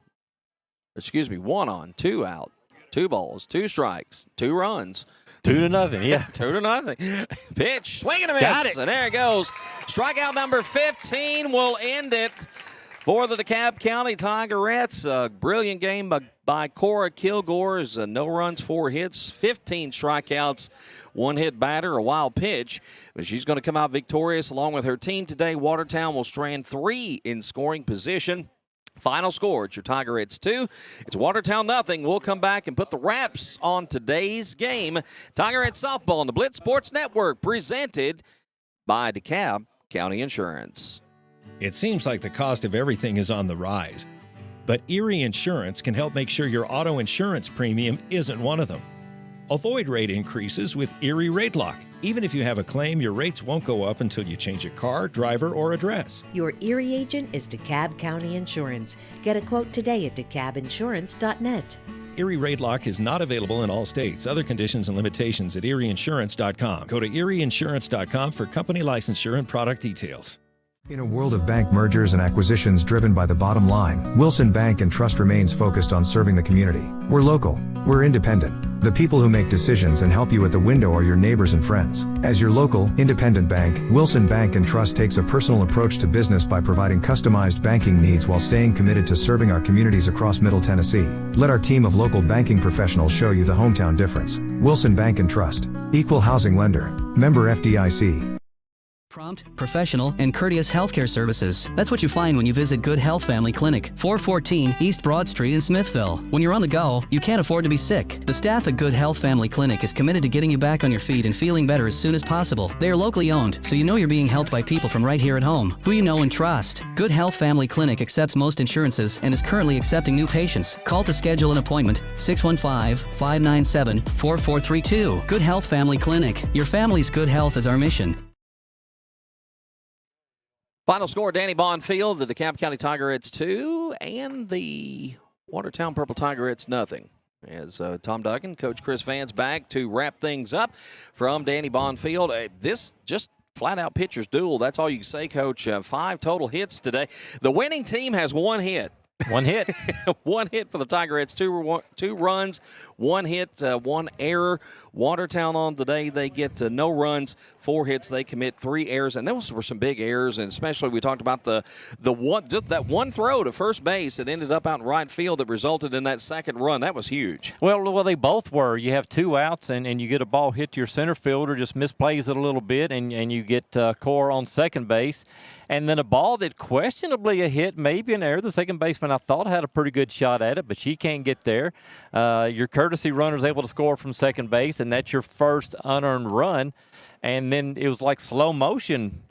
on, 2 out. 2 balls, 2 strikes, 2 runs. 2-0, yeah. 2-0. Pitch, swing and a miss. Got it. And there it goes. Strikeout number 15 will end it for the DeKalb County Tigerettes. A brilliant game by Cora Kilgore's. No runs, 4 hits, 15 strikeouts, 1 hit batter, a wild pitch. But she's going to come out victorious along with her team today. Watertown will strand 3 in scoring position. Final score, it's your Tigerettes 2. It's Watertown 0. We'll come back and put the wraps on today's game. Tigerettes softball on the Blitz Sports Network, presented by DeKalb County Insurance. It seems like the cost of everything is on the rise, but Erie Insurance can help make sure your auto insurance premium isn't one of them. Avoid rate increases with Erie Rate Lock. Even if you have a claim, your rates won't go up until you change a car, driver, or address. Your Erie agent is DeKalb County Insurance. Get a quote today at DeKalbInsurance.net. Erie Rate Lock is not available in all states. Other conditions and limitations at ErieInsurance.com. Go to ErieInsurance.com for company licensure and product details. In a world of bank mergers and acquisitions driven by the bottom line, Wilson Bank and Trust remains focused on serving the community. We're local. We're independent. The people who make decisions and help you at the window are your neighbors and friends. As your local, independent bank, Wilson Bank and Trust takes a personal approach to business by providing customized banking needs while staying committed to serving our communities across Middle Tennessee. Let our team of local banking professionals show you the hometown difference. Wilson Bank and Trust. Equal housing lender. Member FDIC. Prompt, professional, and courteous healthcare services. That's what you find when you visit Good Health Family Clinic, 414 East Broad Street in Smithville. When you're on the go, you can't afford to be sick. The staff at Good Health Family Clinic is committed to getting you back on your feet and feeling better as soon as possible. They are locally owned, so you know you're being helped by people from right here at home, who you know and trust. Good Health Family Clinic accepts most insurances and is currently accepting new patients. Call to schedule an appointment, 615-597-4432. Good Health Family Clinic. Your family's good health is our mission. Final score, Danny Bonfield, the DeKalb County Tigerettes 2, and the Watertown Purple Tigerettes nothing. As Tom Duggan, Coach Chris Vance back to wrap things up from Danny Bonfield. This just flat-out pitcher's duel. That's all you can say, Coach. 5 total hits today. The winning team has 1 hit. One hit. 1 hit for the Tigerettes, 2 runs, 1 hit, 1 error. Watertown on the day, they get no runs, 4 hits. They commit 3 errors, and those were some big errors, and especially we talked about that one throw to first base that ended up out in right field that resulted in that second run. That was huge. Well, they both were. You have 2 outs, and you get a ball hit to your center fielder, just misplays it a little bit, and you get Core on second base. And then a ball that questionably a hit, maybe an error. The second baseman, I thought, had a pretty good shot at it, but she can't get there. Your courtesy runner's able to score from second base, and that's your first unearned run. And then it was like slow motion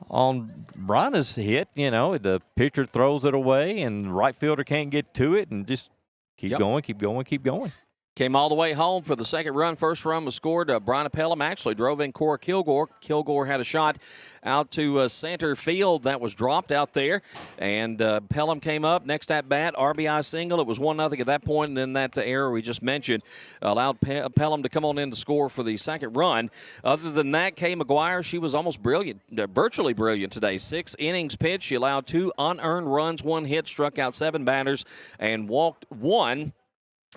on Bronna's hit. You know, the pitcher throws it away, and the right fielder can't get to it, and just keep going, keep going, keep going. Came all the way home for the second run. First run was scored. Brian Pelham actually drove in Cora Kilgore. Kilgore had a shot out to center field that was dropped out there. And Pelham came up. Next at bat, RBI single. It was 1-0 at that point. And then that error we just mentioned allowed Pelham to come on in to score for the second run. Other than that, Kay McGuire, she was almost brilliant, virtually brilliant today. 6 innings pitched. She allowed 2 unearned runs, 1 hit, struck out 7 batters, and walked 1.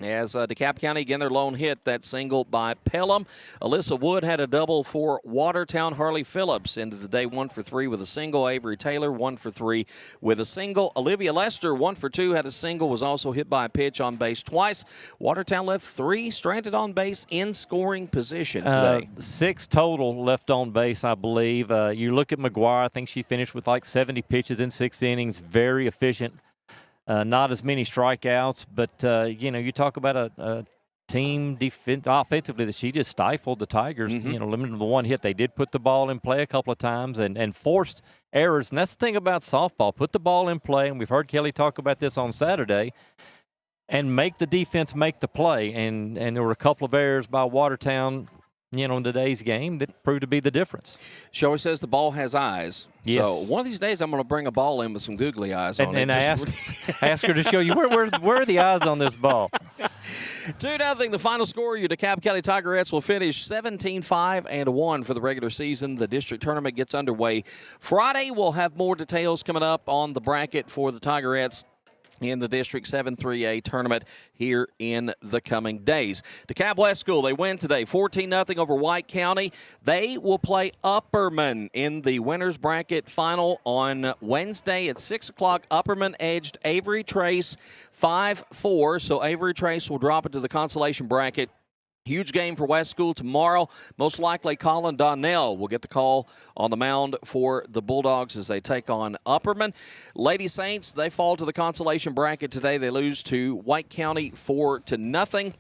As DeKalb County, again, their lone hit, that single by Pelham. Alyssa Wood had a double for Watertown. Harley Phillips ended the day 1 for 3 with a single. Avery Taylor 1 for 3 with a single. Olivia Lester 1 for 2 had a single, was also hit by a pitch on base twice. Watertown left 3 stranded on base in scoring position today. 6 total left on base, I believe. You look at McGuire, I think she finished with like 70 pitches in 6 innings. Very efficient. Not as many strikeouts, but, you talk about a team offensively that she just stifled the Tigers, limited to the 1 hit. They did put the ball in play a couple of times and forced errors. And that's the thing about softball. Put the ball in play, and we've heard Kelly talk about this on Saturday, and make the defense make the play. And there were a couple of errors by Watertown, in today's game that proved to be the difference. She always says the ball has eyes. Yes. So one of these days I'm going to bring a ball in with some googly eyes on it. And ask her to show you where are the eyes on this ball. 2-0, the final score. Your DeKalb County Tigerettes will finish 17-5-1 for the regular season. The district tournament gets underway Friday. We'll have more details coming up on the bracket for the Tigerettes in the District 7-3A tournament here in the coming days. DeKalb West School, they win today 14-0 over White County. They will play Upperman in the winners bracket final on Wednesday at 6 o'clock. Upperman edged Avery Trace 5-4, so Avery Trace will drop into the consolation bracket. Huge game for West School tomorrow. Most likely Colin Donnell will get the call on the mound for the Bulldogs as they take on Upperman. Lady Saints, they fall to the consolation bracket today. They lose to White County 4-0.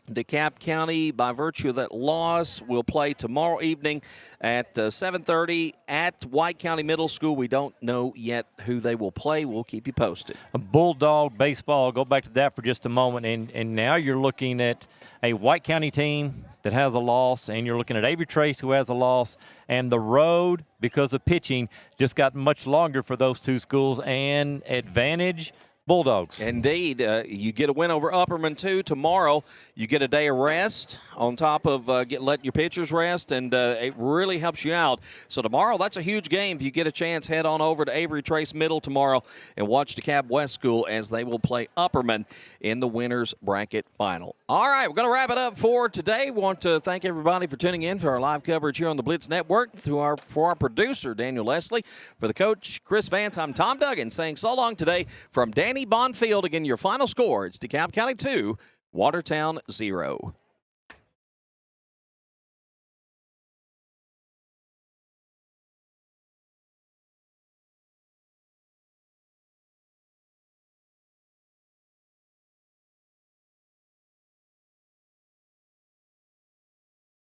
DeKalb County, by virtue of that loss, will play tomorrow evening at 7:30 at White County Middle School. We don't know yet who they will play. We'll keep you posted. Bulldog baseball, go back to that for just a moment. And now you're looking at a White County team that has a loss, and you're looking at Avery Trace, who has a loss. And the road, because of pitching, just got much longer for those 2 schools, and advantage Bulldogs. Indeed. You get a win over Upperman, too. Tomorrow, you get a day of rest on top of letting your pitchers rest, and it really helps you out. So tomorrow, that's a huge game. If you get a chance, head on over to Avery Trace Middle tomorrow and watch DeKalb West School as they will play Upperman in the winners bracket final. All right, we're going to wrap it up for today. We want to thank everybody for tuning in to our live coverage here on the Blitz Network. For our producer, Daniel Leslie. For the coach, Chris Vance, I'm Tom Duggan saying so long today from Danny Bonfield. Again, your final score, it's DeKalb County 2, Watertown 0.